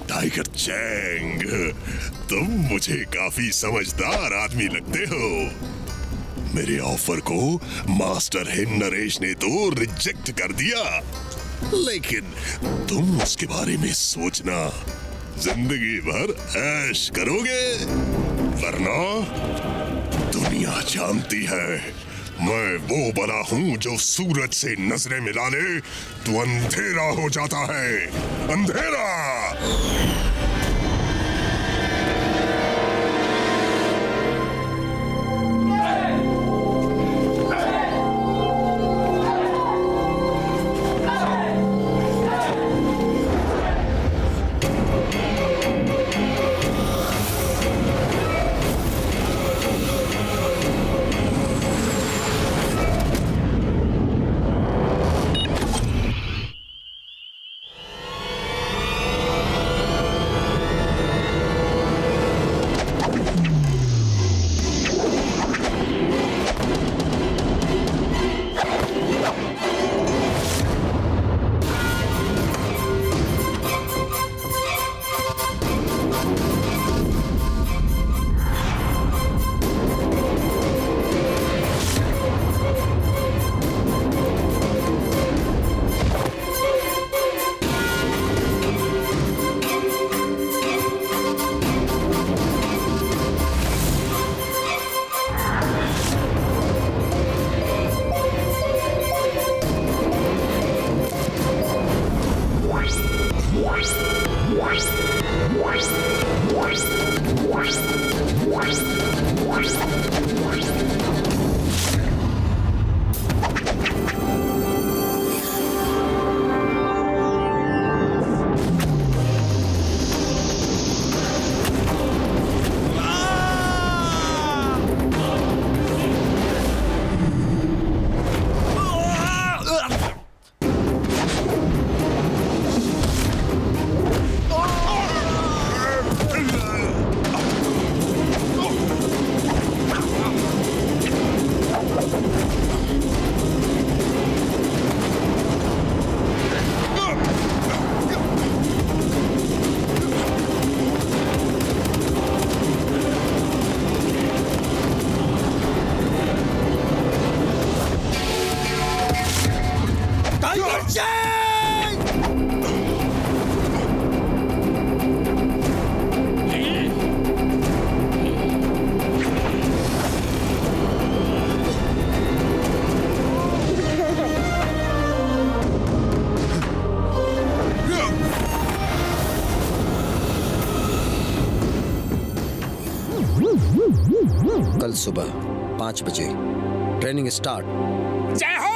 टाइगर चैंग, तुम मुझे काफी समझदार आदमी लगते हो। मेरे ऑफर को मास्टर हिम नरेश ने तो रिजेक्ट कर दिया। लेकिन तुम उसके बारे में सोचना, जिंदगी भर ऐश करोगे, वरना दुनिया जानती है मैं वो बला हूँ जो सूरज से नजरें मिला ले तो अंधेरा हो जाता है, अंधेरा। कल सुबह 5 बजे ट्रेनिंग स्टार्ट। जय हो।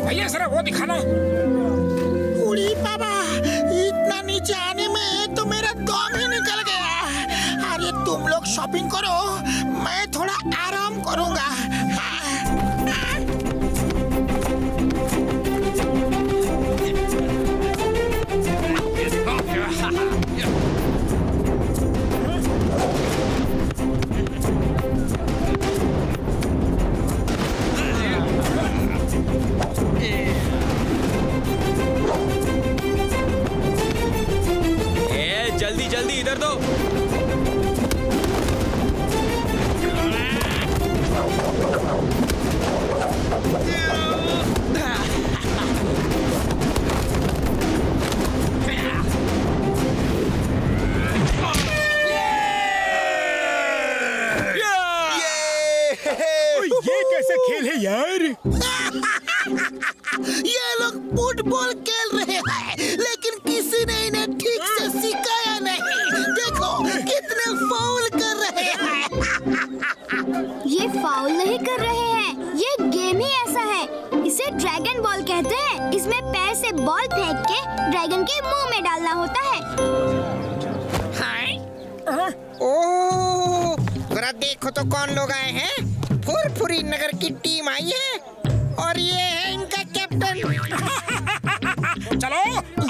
भैया जरा वो दिखाना। उड़ी बाबा, इतना नीचे आने में तो मेरा दम ही निकल गया। अरे तुम लोग शॉपिंग करो, मैं थोड़ा आराम करूंगा। जल्दी जल्दी इधर दो। ये कैसा खेल है यार? ये लोग फुटबॉल खेल रहे हैं, लेकिन किसी ने इन्हें ठीक से सिखाया नहीं। देखो कितने फाउल कर रहे हैं। ये फाउल नहीं कर रहे हैं, ये गेम ही ऐसा है। इसे ड्रैगन बॉल कहते हैं। इसमें पैर से बॉल फेंक के ड्रैगन के मुंह में डालना होता है। ओह, जरा देखो तो कौन लोग आए हैं। फुरफुरी नगर की टीम आई है और ये है इनका कैप्टन। चलो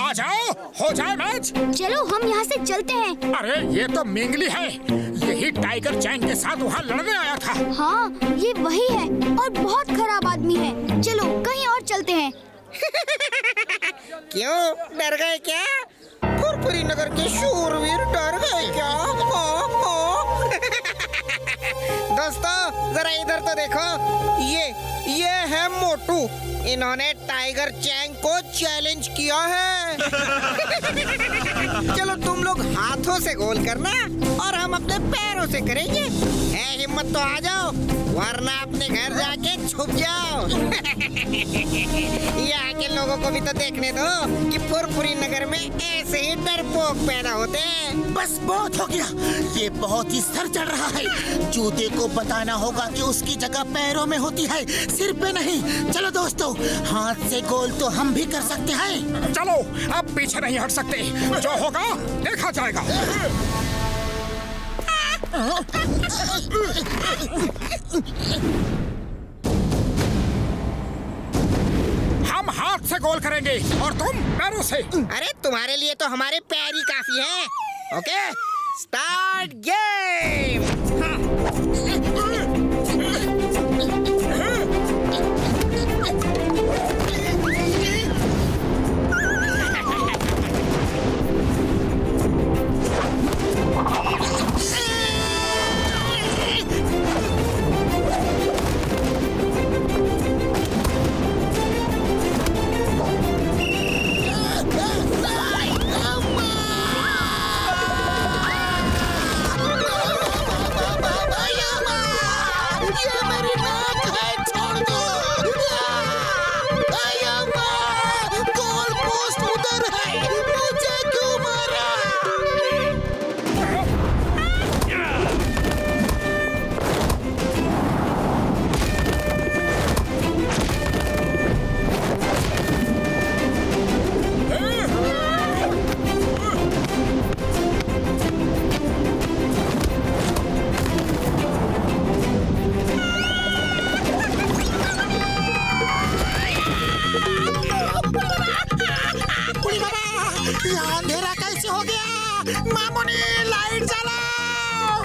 आ जाओ, हो जाए मैच। चलो हम यहाँ से चलते हैं। अरे ये तो मिंगली है, यही टाइगर चैंग के साथ वहाँ लड़ने आया था। हाँ ये वही है और बहुत खराब आदमी है। चलो कहीं और चलते हैं। क्यों डर गए क्या? फुरफुरी नगर के शूरवीर डर गए क्या? दोस्तों जरा इधर तो देखो, ये है मोटू। इन्होंने टाइगर चैंग को चैलेंज किया है। चलो तुम लोग हाथों से गोल करना और हम अपने पैरों से करेंगे। है हिम्मत तो आ जाओ, वरना अपने घर जाके छुप जाओ। यहाँ के लोगों को भी तो देखने दो कि फुरफुरी नगर में ऐसे ही डरपोक पैदा होते हैं। बस बहुत हो गया, ये बहुत ही सर चढ़ रहा है। जूते को बताना होगा कि उसकी जगह पैरों में होती है, सिर पे नहीं। चलो दोस्तों, हाथ से गोल तो हम भी कर सकते हैं। चलो अब पीछे नहीं हट सकते, जो होगा देखा जाएगा। हम हाथ से गोल करेंगे और तुम पैरों से। अरे तुम्हारे लिए तो हमारे पैर ही काफी हैं। Okay, start game. अंधेरा कैसे हो गया? मामूनी लाइट जलाओ।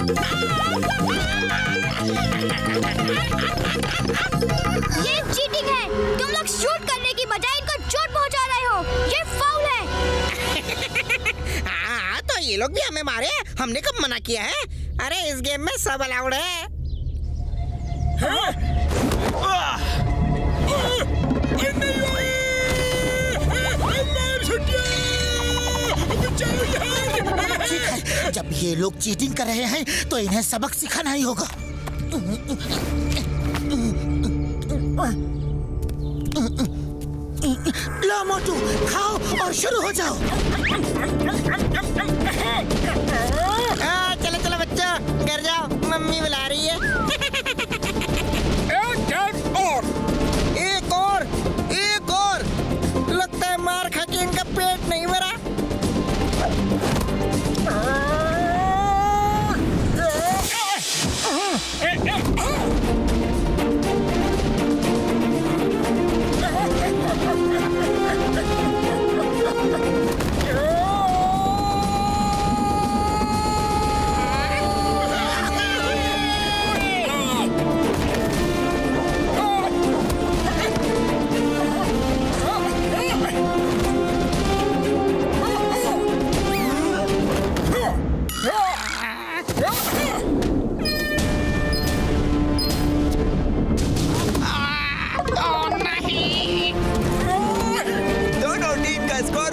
ये चीटिंग है। तुम लोग शूट करने की बजाय इनको चोट पहुंचा रहे हो। ये फाउल है। हाँ तो ये लोग भी हमें मारे, हमने कब मना किया है? अरे इस गेम में सब अलाउड है। ठीक है, जब ये लोग चीटिंग कर रहे हैं तो इन्हें सबक सिखाना ही होगा। लो मोटू, खाओ और शुरू हो जाओ। चलो चलो बच्चों, घर जाओ, मम्मी बुला रही है। एक और। लगता है मार खा के इनका पेट नहीं भरा।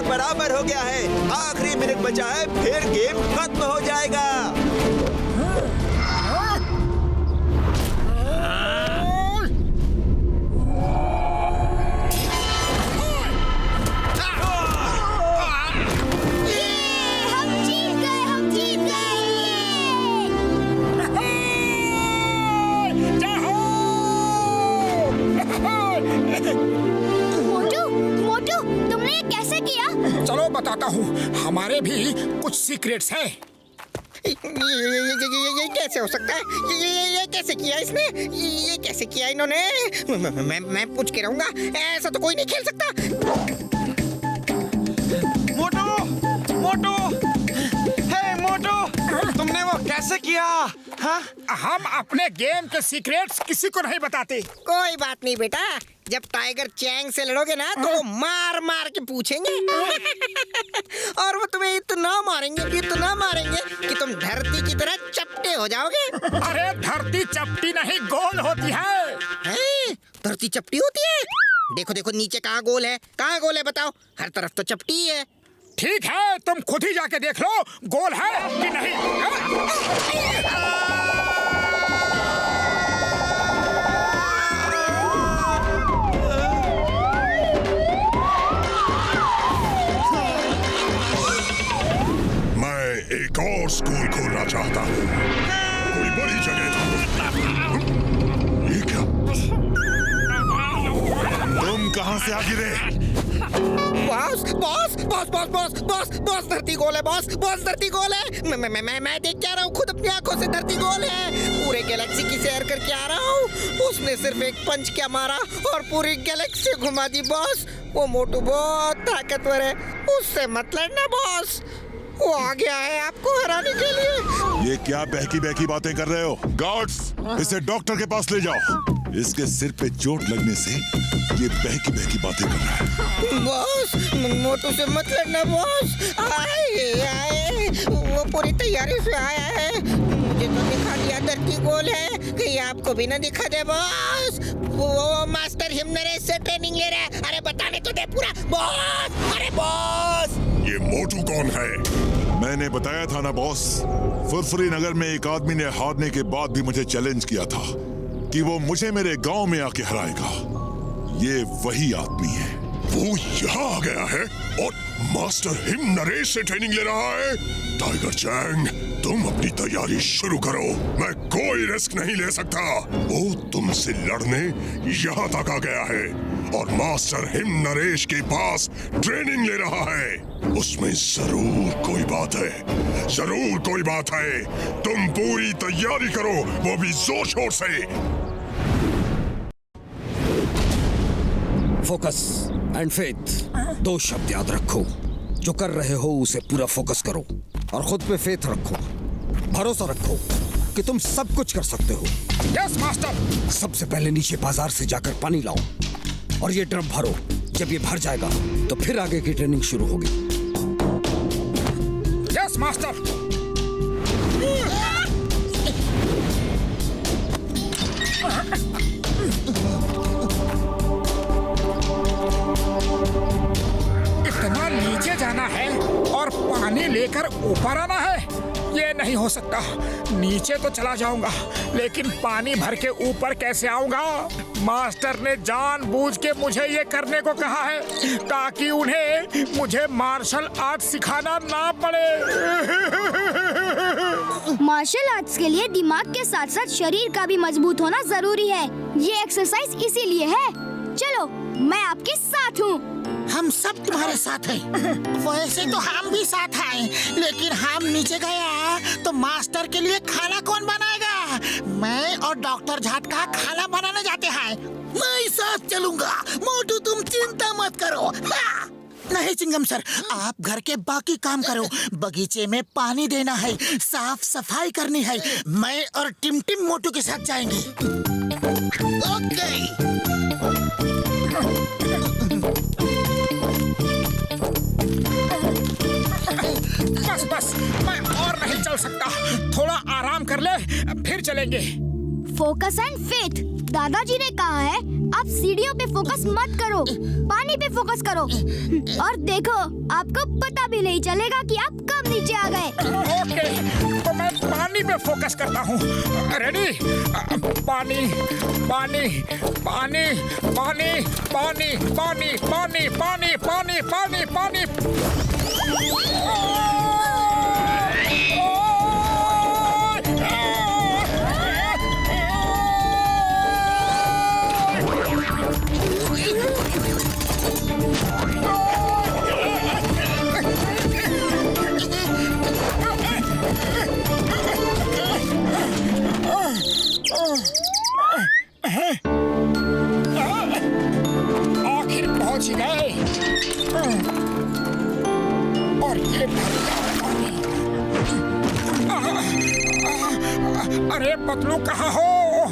बराबर हो गया है। आखिरी मिनट बचा है, फिर गेम खत्म हो जाएगा। चलो बताता हूँ, हमारे भी कुछ सीक्रेट्स हैं। ये कैसे हो सकता है? ये कैसे किया इसने? ये कैसे किया इन्होंने? मैं पूछ के रहूंगा, ऐसा तो कोई नहीं खेल सकता। मोटू, हे मोटू, तुमने वो कैसे किया? हाँ? हम अपने गेम के सीक्रेट्स किसी को नहीं बताते। कोई बात नहीं बेटा, जब टाइगर चैंग से लड़ोगे ना तो वो मार मार के पूछेंगे और वो तुम्हें इतना मारेंगे कि तुम धरती की तरह चपटे हो जाओगे। अरे धरती चपटी नहीं गोल होती है। धरती चपटी होती है? देखो देखो नीचे कहाँ गोल है बताओ। हर तरफ तो चपटी ही है। ठीक है, तुम खुद ही जाके देख लो गोल है कि नहीं। मैं एक और स्कूल खोलना चाहता हूँ, कोई बड़ी जगह। ये क्या? तुम कहाँ से आ गिरे? Boss boss boss boss boss boss boss धरती गोल है। बॉस धरती गोल है। मैं देख के आ रहा हूँ खुद अपनी आंखों से। धरती गोल है। पूरे गैलेक्सी की सैर करके आ रहा हूँ। उसने सिर्फ एक पंच क्या मारा और पूरी गैलेक्सी घुमा दी। बॉस वो मोटू बहुत ताकतवर है, उससे मत लड़ना बॉस। वो आ गया है आपको हराने के लिए। ये क्या बहकी बातें कर रहे हो? गार्ड्स, इसे डॉक्टर के पास ले जाओ। इसके सिर पे चोट लगने से ये बहकी बातें कर रहा है। बॉस मोटू से मत लड़ना बॉस। आए वो पूरी तैयारी से आया है। मुझे तो दिखा दिया धरती गोल है, कहीं आपको भी ना दिखा दे बॉस। वो मास्टर हिमनरेश से ट्रेनिंग ले रहा है। अरे बताने तो दे पूरा बॉस। अरे बॉस ये मोटू कौन है? मैंने बताया था ना बॉस, फुरफुरी नगर में एक आदमी ने हारने के बाद भी मुझे चैलेंज किया था कि वो मुझे मेरे गांव में आके हराएगा। ये वही आदमी है। वो यहाँ आ गया है और मास्टर हिमनरेश से ट्रेनिंग ले रहा है। टाइगर चैंग, तुम अपनी तैयारी शुरू करो। मैं कोई रिस्क नहीं ले सकता। वो तुमसे लड़ने यहाँ तक आ गया है और मास्टर हिमनरेश के पास ट्रेनिंग ले रहा है। उसमें जरूर कोई बात है। तुम पूरी तैयारी करो, वो भी जोर शोर से। फोकस एंड फेथ, दो शब्द याद रखो। जो कर रहे हो उसे पूरा फोकस करो और खुद पे फेथ रखो। भरोसा रखो कि तुम सब कुछ कर सकते हो। Yes master. सबसे पहले नीचे बाजार से जाकर पानी लाओ और ये ड्रम भरो। जब ये भर जाएगा तो फिर आगे की ट्रेनिंग शुरू होगी। Yes master. इतना नीचे जाना है और पानी लेकर ऊपर आना है? ये नहीं हो सकता। नीचे तो चला जाऊंगा लेकिन पानी भर के ऊपर कैसे आऊंगा? मास्टर ने जानबूझ के मुझे ये करने को कहा है ताकि उन्हें मुझे मार्शल आर्ट सिखाना ना पड़े। मार्शल आर्ट्स के लिए दिमाग के साथ साथ शरीर का भी मजबूत होना जरूरी है। ये एक्सरसाइज इसीलिए है। चलो मैं आपके साथ हूँ। हम सब तुम्हारे साथ हैं। वैसे तो हम भी साथ हैं, लेकिन हम नीचे गया तो मास्टर के लिए खाना कौन बनाएगा? मैं और डॉक्टर झटका खाना बनाने जाते हैं। मैं साथ चलूंगा। मोटू तुम चिंता मत करो। नहीं चिंगम सर, आप घर के बाकी काम करो। बगीचे में पानी देना है, साफ सफाई करनी है। मैं और टिम मोटू के साथ जाएंगे। ओके। बस मैं और नहीं चल सकता। थोड़ा आराम कर ले, फिर चलेंगे। Focus and faith. दादाजी ने कहा है आप सीढ़ियों पे फोकस मत करो, पानी पे फोकस करो। और देखो आपको पता भी नहीं चलेगा कि आप कब नीचे आ गए। ओके, तो मैं पानी पे फोकस करता हूँ। रेडी? पानी पानी पानी पानी पानी पानी पानी पानी पानी पानी पानी। आखिर पहुंच गए। और ये अरे पतलू कहाँ हो?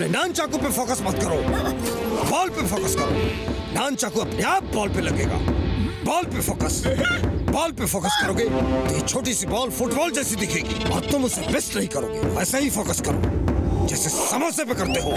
अपने नान चाकू पे फोकस मत करो, बॉल पे फोकस करो। नान चाकू अपने आप बॉल पे लगेगा। बॉल पे फोकस, बॉल पे फोकस करोगे तो ये छोटी सी बॉल फुटबॉल जैसी दिखेगी और तुम उसे मिस नहीं करोगे। वैसे ही फोकस करो जैसे समोसे पे करते हो।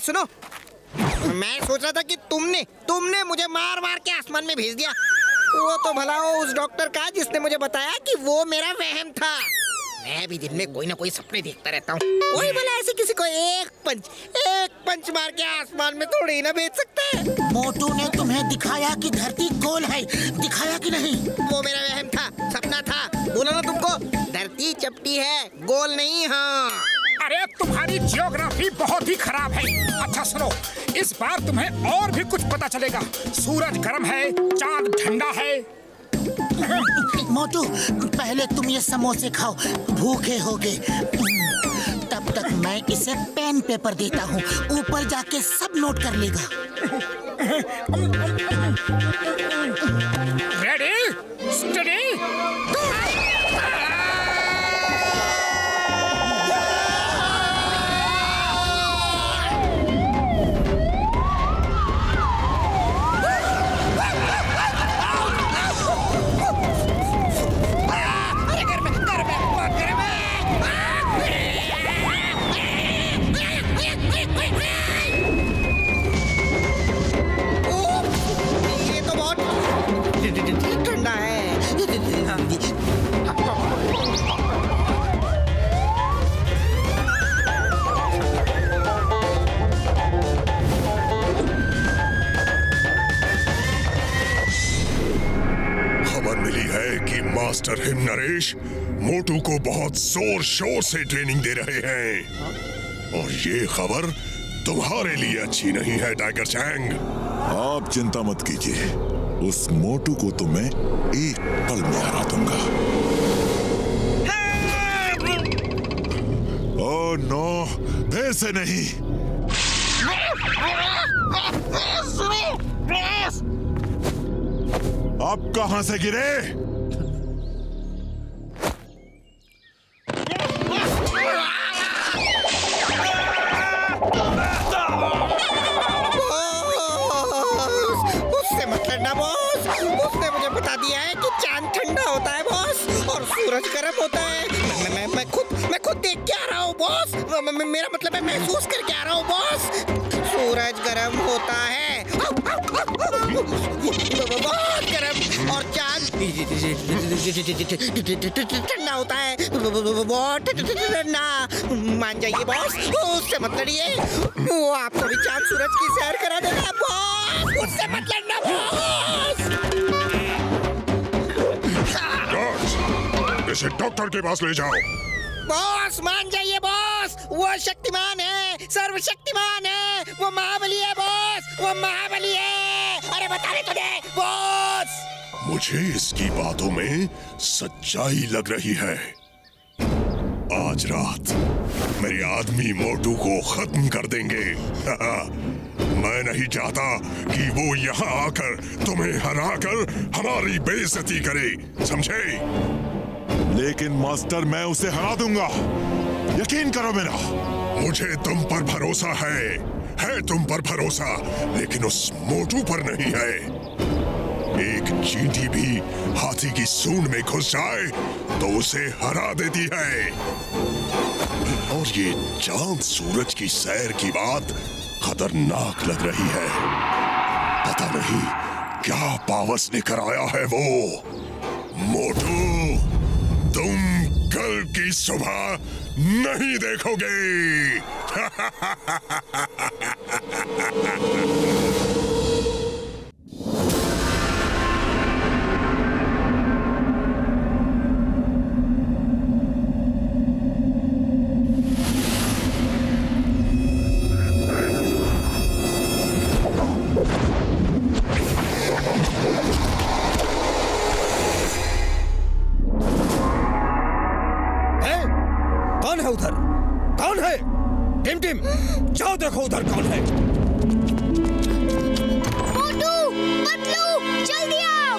सुनो, मैं सोच रहा था कि तुमने मुझे मार मार के आसमान में भेज दिया। वो तो भला हो उस डॉक्टर का जिसने मुझे बताया कि वो मेरा वहम था। मैं भी दिन में कोई ना कोई सपने देखता रहता हूँ। वही भला ऐसे किसी को एक पंच मार के आसमान में थोड़ी ही ना भेज सकता है। मोटू ने तुम्हें दिखाया कि धरती गोल है, दिखाया कि नहीं? वो मेरा वहम था, सपना था। बोला ना तुमको, धरती चपटी है, गोल नहीं। हाँ, अरे तुम्हारी जियोग्राफी बहुत ही खराब है। अच्छा सुनो, इस बार तुम्हें और भी कुछ पता चलेगा। सूरज गर्म है, चांद ठंडा है। मोटू, पहले तुम ये समोसे खाओ, भूखे होगे। तब तक मैं इसे पेन पेपर देता हूँ, ऊपर जाके सब नोट कर लेगा। Ready, study. ठंडा है। खबर मिली है कि मास्टर हिम नरेश मोटू को बहुत जोर शोर से ट्रेनिंग दे रहे हैं, और ये खबर तुम्हारे लिए अच्छी नहीं है टाइगर चैंग। आप चिंता मत कीजिए, उस मोटू को तो मैं एक पल में हरा दूंगा। ओह नो, वैसे नहीं। आप कहां से गिरे? उससे मत लड़ना बॉस। उसने मुझे बता दिया है कि चांद ठंडा होता है बॉस, और सूरज गर्म होता है। मैं खुद देख के आ रहा हूँ बॉस। मेरा मतलब है महसूस करके आ रहा हूँ बॉस। सूरज गर्म होता है, बहुत गर्म, और चांद ठंडा होता है, बहुत ठंडा। मान जाइए बॉस, उससे मत लड़िए। वो आपको भी चांद सूरज की सैर करा देगा बॉस। उससे मत लड़ना बॉस। इसे डॉक्टर के पास ले जाओ। बॉस मान जाइए बॉस, वो शक्तिमान है, सर्वशक्तिमान है, वो महाबली है बॉस, वो महाबली है। अरे बता रहे तुझे बॉस। मुझे इसकी बातों में सच्चाई लग रही है। आज रात मेरे आदमी मोटू को खत्म कर देंगे। मैं नहीं चाहता कि वो यहाँ आकर तुम्हें हराकर हमारी बेइज्जती करे, समझे? लेकिन मास्टर मैं उसे हरा दूंगा, यकीन करो मेरा। मुझे तुम पर भरोसा है तुम पर भरोसा, लेकिन उस मोटू पर नहीं है। एक चींटी भी हाथी की सूंड में घुस जाए तो उसे हरा देती है। और ये चांद सूरज की सैर की बात खतरनाक लग रही है। पता नहीं क्या पावस लेकर आया है वो। मोटू, तुम कल की सुबह नहीं देखोगे। कौन है उधर? कौन है? टिम टिम, जाओ देखो उधर कौन है। मोटू, पतलू, जल्दी आओ।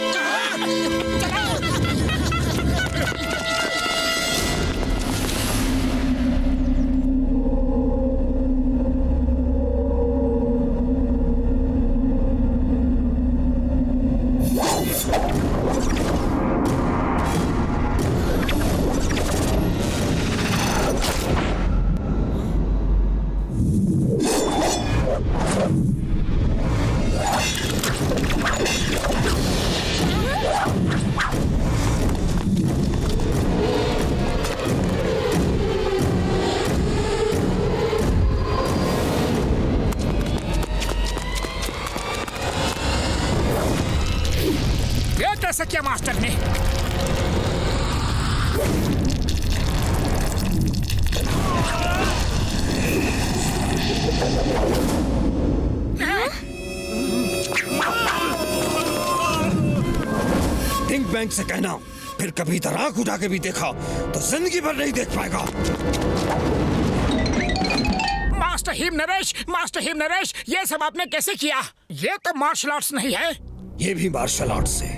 कैसे किया मास्टर ने? थिंक बैंक से कहना, फिर कभी इधर आंख उठा के भी देखा तो जिंदगी भर नहीं देख पाएगा। मास्टर हिम नरेश, ये सब आपने कैसे किया? ये तो मार्शल आर्ट्स नहीं है। ये भी मार्शल आर्ट्स है,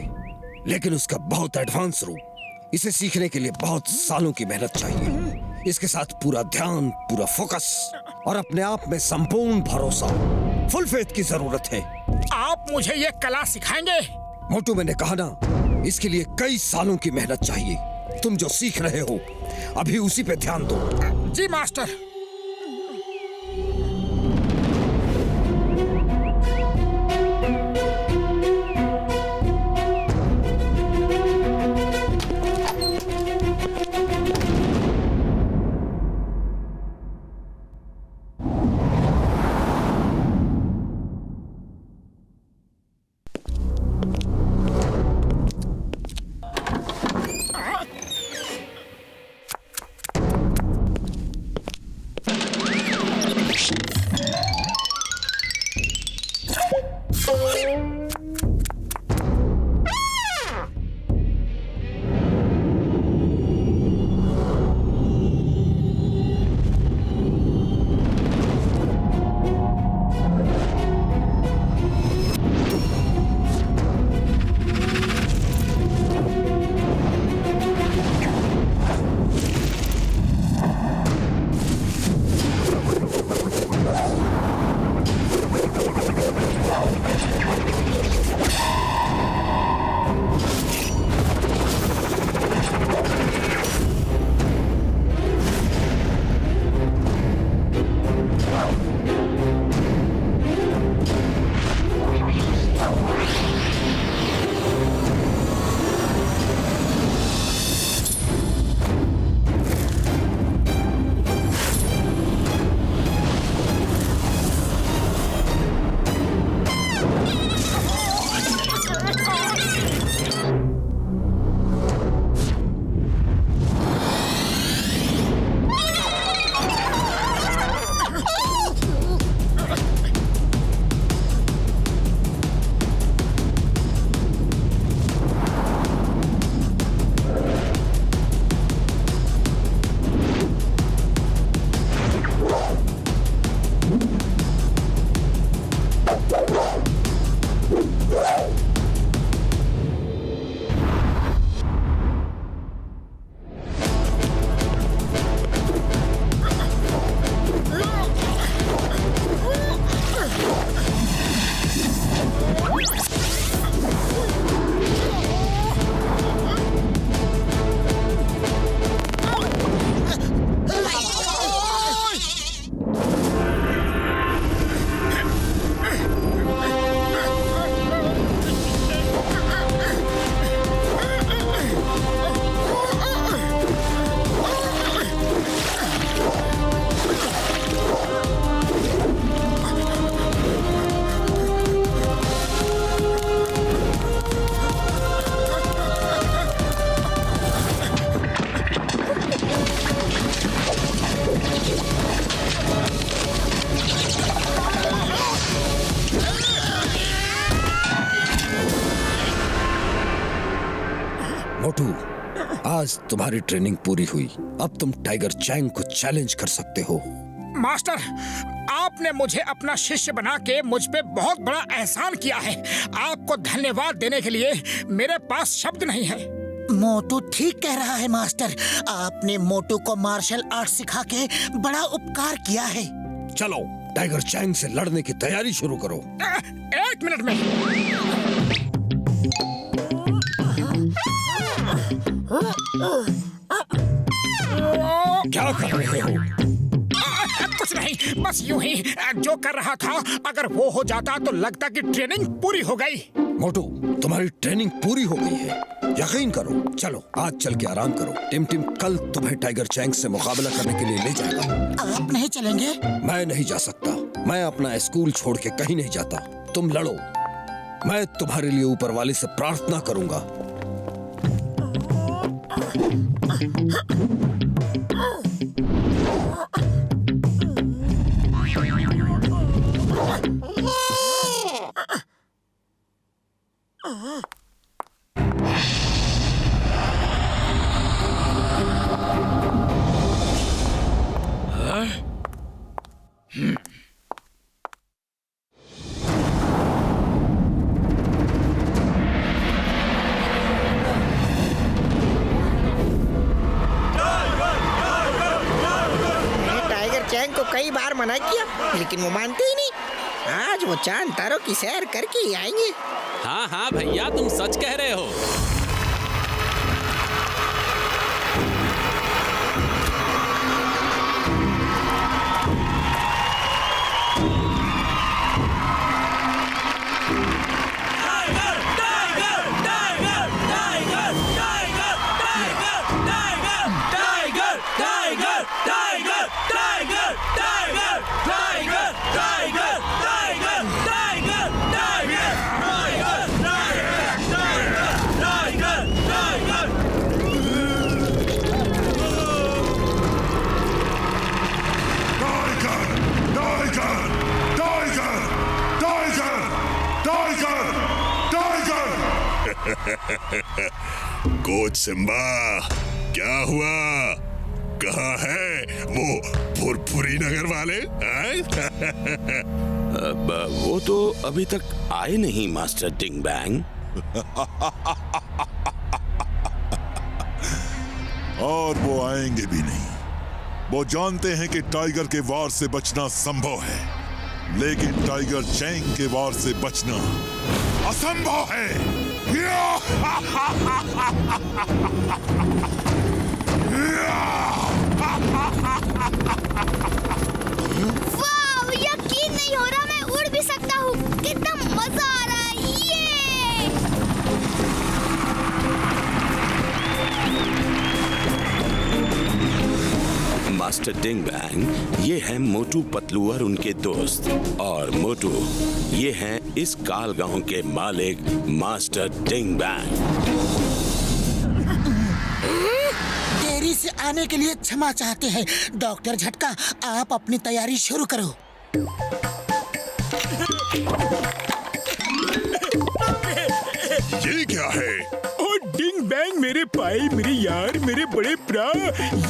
लेकिन उसका बहुत एडवांस रूप। इसे सीखने के लिए बहुत सालों की मेहनत चाहिए। इसके साथ पूरा ध्यान, पूरा फोकस और अपने आप में संपूर्ण भरोसा, फुल फेथ की जरूरत है। आप मुझे ये कला सिखाएंगे? मोटू, मैंने कहा ना, इसके लिए कई सालों की मेहनत चाहिए। तुम जो सीख रहे हो अभी उसी पे ध्यान दो। जी मास्टर। मोटू, आज तुम्हारी ट्रेनिंग पूरी हुई। अब तुम टाइगर चैंग को चैलेंज कर सकते हो। मास्टर, आपने मुझे अपना शिष्य बना के मुझ पे बहुत बड़ा एहसान किया है। आपको धन्यवाद देने के लिए मेरे पास शब्द नहीं है। मोटू ठीक कह रहा है मास्टर, आपने मोटू को मार्शल आर्ट सिखा के बड़ा उपकार किया है। चलो टाइगर चैंग से लड़ने की तैयारी शुरू करो। 1 मिनट में। क्या कर रहे हो? कुछ नहीं, बस यूं ही जो कर रहा था। अगर वो हो जाता तो लगता कि ट्रेनिंग पूरी हो गई। मोटू, तुम्हारी ट्रेनिंग पूरी हो गई है, यकीन करो। चलो आज चल के आराम करो। टिम टिम कल तुम्हें टाइगर चैंग से मुकाबला करने के लिए ले जाएगा। आप नहीं चलेंगे? मैं नहीं जा सकता। मैं अपना स्कूल छोड़ के कहीं नहीं जाता। तुम लड़ो, मैं तुम्हारे लिए ऊपर वाले से प्रार्थना करूंगा। चैंग को कई बार मना किया, लेकिन वो मानते ही नहीं। आज वो चांद तारों की सैर करके ही आएंगे। हाँ हाँ भैया, तुम सच कह रहे हो। कोच सिम्बा, क्या हुआ? कहाँ है वो फुरफुरी नगर वाले? वो तो अभी तक आए नहीं मास्टर डिंग बैंग। और वो आएंगे भी नहीं। वो जानते हैं कि टाइगर के वार से बचना संभव है, लेकिन टाइगर चैंग के वार से बचना असंभव है। वाह, यकीन नहीं हो रहा, मैं उड़ भी सकता हूँ। कितना मजा आ रहा है ये। मास्टर डिंग बैंग, ये है मोटू पतलू और उनके दोस्त। और मोटू, ये हैं इस काल गांव के मालिक मास्टर डिंग बैंग। देरी से आने के लिए क्षमा चाहते हैं। डॉक्टर झटका, आप अपनी तैयारी शुरू करो। ये क्या है? ओ डिंग बैंग, मेरे भाई, मेरे यार, मेरे बड़े भरा,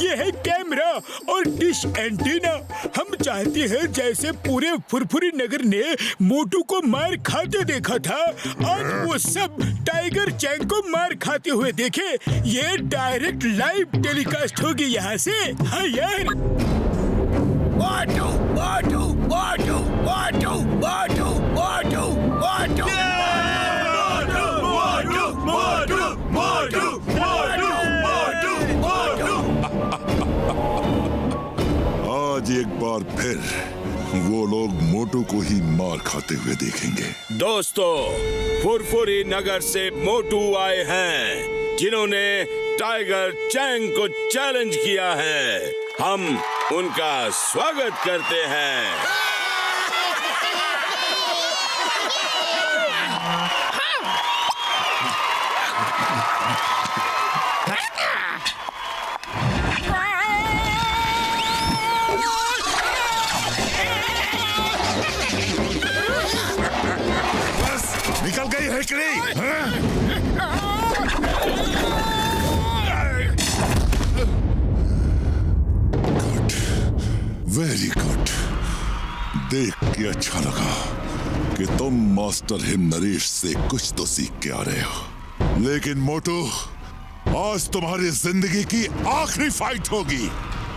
ये है कैमरा और डिश एंटीना। हम चाहते हैं जैसे पूरे फुरफुरी नगर ने मोटू को मार खाते देखा था, आज वो सब टाइगर चैंग को मार खाते हुए देखे। ये डायरेक्ट लाइव टेलीकास्ट होगी यहाँ से। हाँ यार। मोटू, मोटू, मोटू, मोटू, मोटू, मोटू, मोटू। आज एक बार फिर वो लोग मोटू को ही मार खाते हुए देखेंगे। दोस्तों, फुरफुरी नगर से मोटू आए हैं, जिन्होंने टाइगर चैंग को चैलेंज किया है। हम उनका स्वागत करते हैं। बस निकल गई हेकड़ी। देख के अच्छा लगा कि तुम मास्टर हिम नरेश से कुछ तो सीख के आ रहे हो। लेकिन मोटू, आज तुम्हारी जिंदगी की आखिरी फाइट होगी।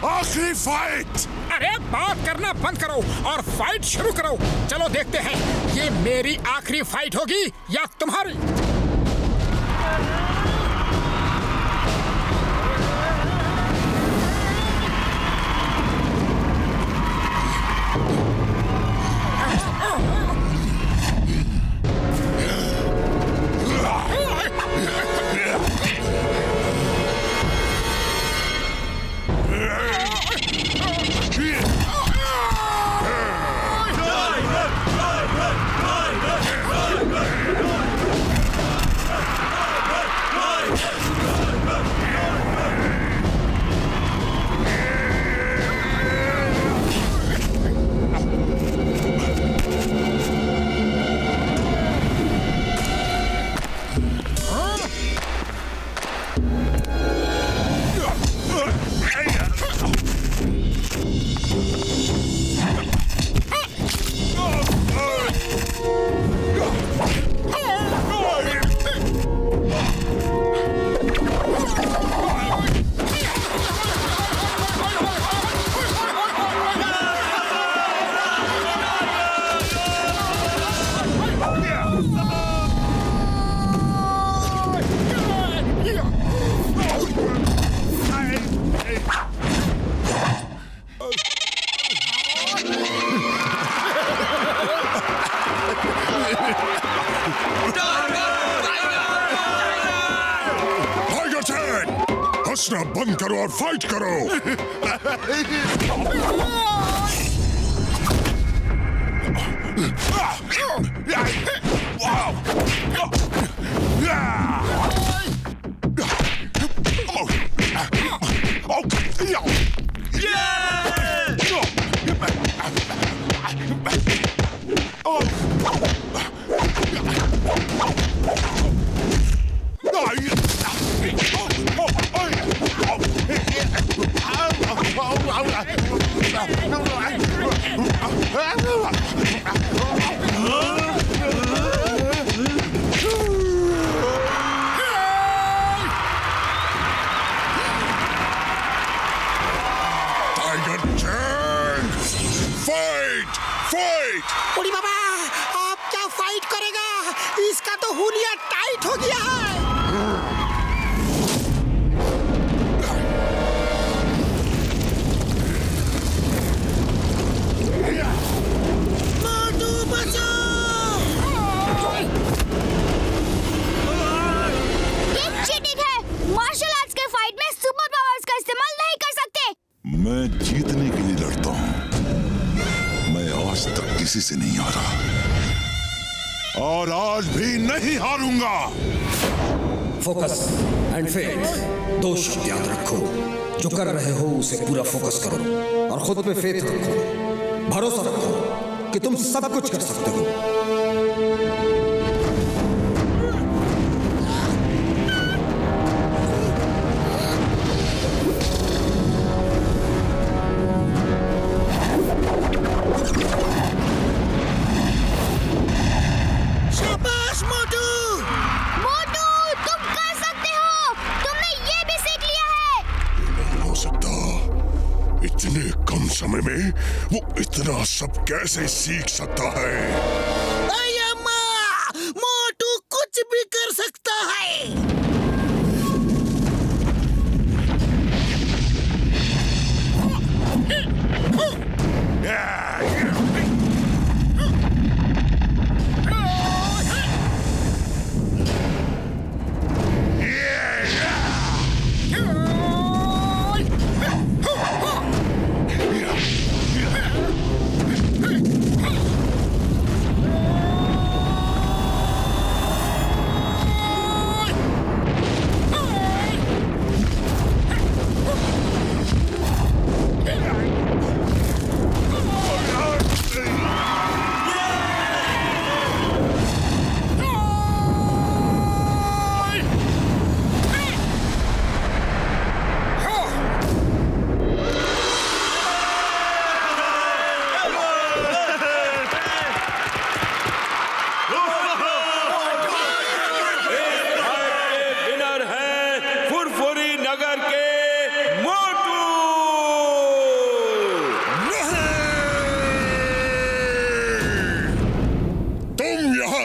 आखिरी फाइट। अरे बात करना बंद करो और फाइट शुरू करो। चलो देखते हैं ये मेरी आखिरी फाइट होगी या तुम्हारी। हंसना बंद करो और फाइट करो। उड़ी बाबा, आप क्या फाइट करेगा? इसका तो हुलिया टाइट हो गया है। मोटू बचाओ! ये चीटिंग है। मार्शल आर्ट्स के फाइट में सुपर पावर्स का इस्तेमाल नहीं कर सकते। मैं जीतने के लिए लड़ता हूँ। मैं आज तक किसी से नहीं हारा और आज भी नहीं हारूंगा। फोकस एंड फेथ, दो शब्द याद रखो। जो कर रहे हो उसे पूरा फोकस करो और खुद पे फेथ रखो। भरोसा रखो कि तुम सब कुछ कर सकते हो। शाबाश मोटू! मोटू, तुम कर सकते हो। तुमने ये भी सीख लिया है। हो सकता इतने कम समय में वो इतना सब कैसे सीख सकता है? अम्मा, मोटू कुछ भी कर सकता है।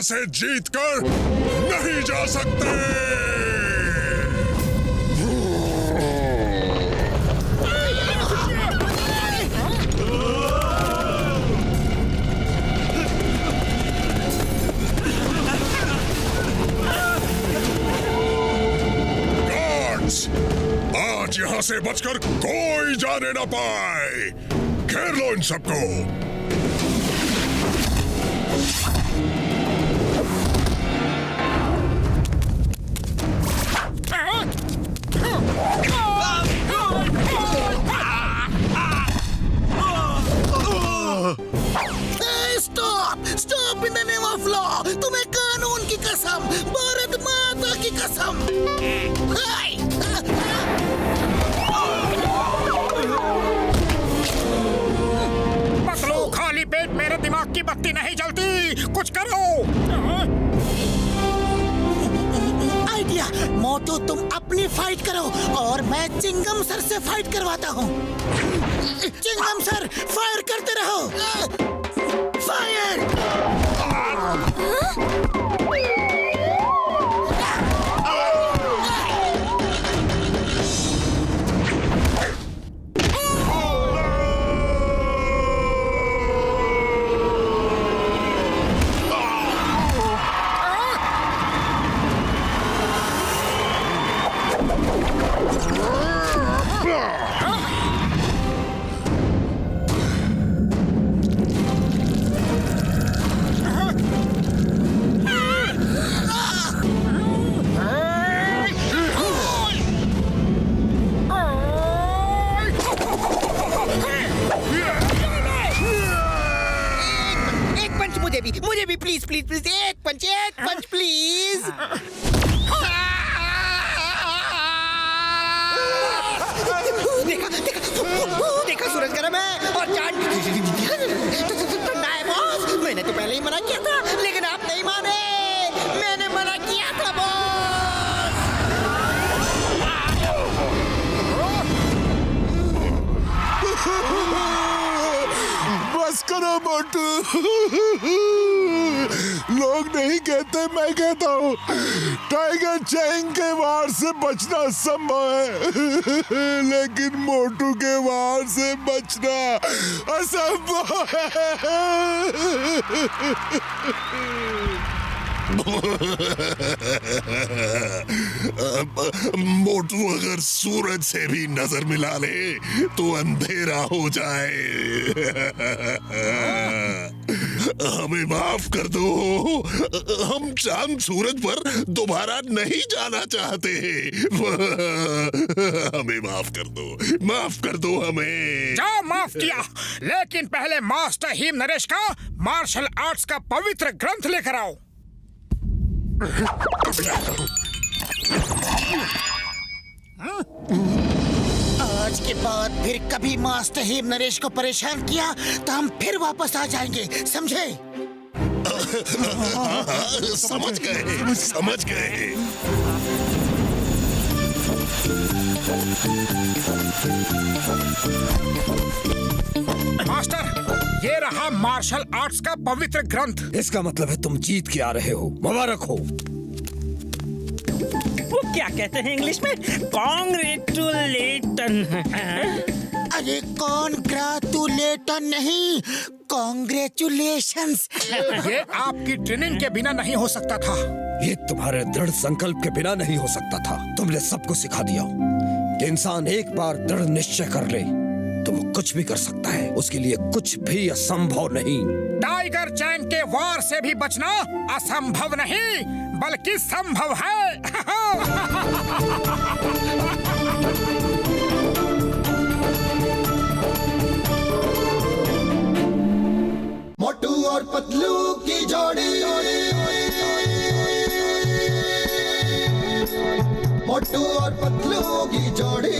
यहाँ से जीतकर नहीं जा सकते। आज यहाँ से बचकर कोई जाने न पाए। घेर लो इन सबको। Stop stop in the name of law. तुम्हें कानून की कसम, भारत माता की कसम। पतलू, खाली पेट मेरे दिमाग की बत्ती नहीं जलती। कुछ करो। आइडिया। मोटू, तुम अपनी फाइट करो और मैं चिंगम सर से फाइट करवाता हूँ। चिंगम सर, फायर करते रहो। फायर। मुझे भी प्लीज प्लीज प्लीज एक पंच प्लीज। देखा देखा देखा, सूरज गर्म है और चांद ठंडा है बॉस। मैंने तो पहले ही मना किया था, लेकिन आप नहीं माने। मैंने मना किया था बस करो मोटू। लोग नहीं कहते, मैं कहता हूँ। टाइगर चैंग के वार से बचना संभव है, लेकिन मोटू के वार से बचना असंभव है। मोटू अगर सूरज से भी नजर मिला ले तो अंधेरा हो जाए। हमें माफ कर दो, हम चांद सूरज पर दोबारा नहीं जाना चाहते। हमें माफ कर दो हमें। जाओ, माफ किया, लेकिन पहले मास्टर हिम नरेश का मार्शल आर्ट्स का पवित्र ग्रंथ लेकर आओ। आज के बाद फिर कभी मास्टर हिम नरेश को परेशान किया तो हम फिर वापस आ जाएंगे, समझे? समझ गए। मास्टर, ये रहा मार्शल आर्ट्स का पवित्र ग्रंथ। इसका मतलब है तुम जीत के आ रहे हो। मुबारक हो। वो क्या कहते हैं इंग्लिश में? कॉन्ग्रेचुलेटन। अरे कॉन्ग्रेचुलेटन नहीं, कॉन्ग्रेचुलेशंस। ये आपकी ट्रेनिंग के बिना नहीं हो सकता था। ये तुम्हारे दृढ़ संकल्प के बिना नहीं हो सकता था। तुमने सबको सिखा दिया कि इंसान एक बार दृढ़ निश्चय कर ले तो वो कुछ भी कर सकता है। उसके लिए कुछ भी असंभव नहीं। टाइगर चैंग के वार से भी बचना असंभव नहीं, बल्कि संभव है। मोटू और पतलू की जोड़ी, मोटू और पतलू की जोड़ी,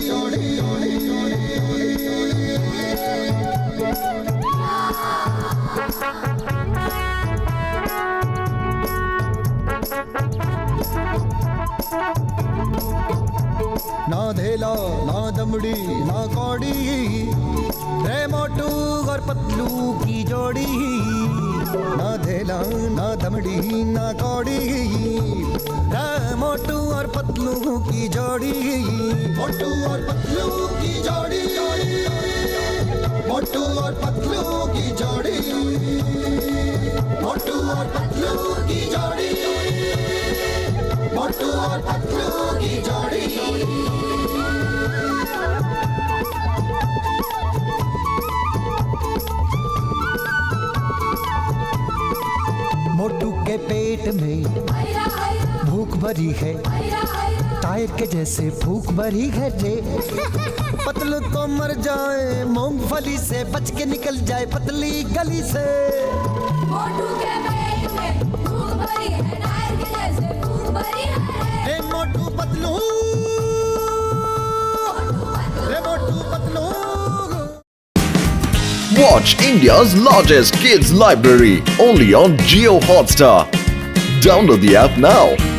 ना धेला ना दमड़ी ना कौड़ी, रे मोटू और पतलू की जोड़ी। ना धेला ना दमड़ी ना कौड़ी, मोटू और पतलू की जोड़ी, मोटू और पतलू की जोड़ी, मोटू और पतलू की जोड़ी, मोटू और पतलू की जोड़ी, मोटू और पतलू की जोड़ी। मोटू के पेट में भूख भरी है, टायर के जैसे भूख भरी है रे। पतलू तो मर जाए मूंगफली से, बच के निकल जाए पतली गली से। मोटू के पेट में भूख भरी है, टायर के जैसे भूख भरी है। हे मोटू पतलू, रे Motu Patlu. Watch India's largest kids library only on Jio Hotstar. Download the app now.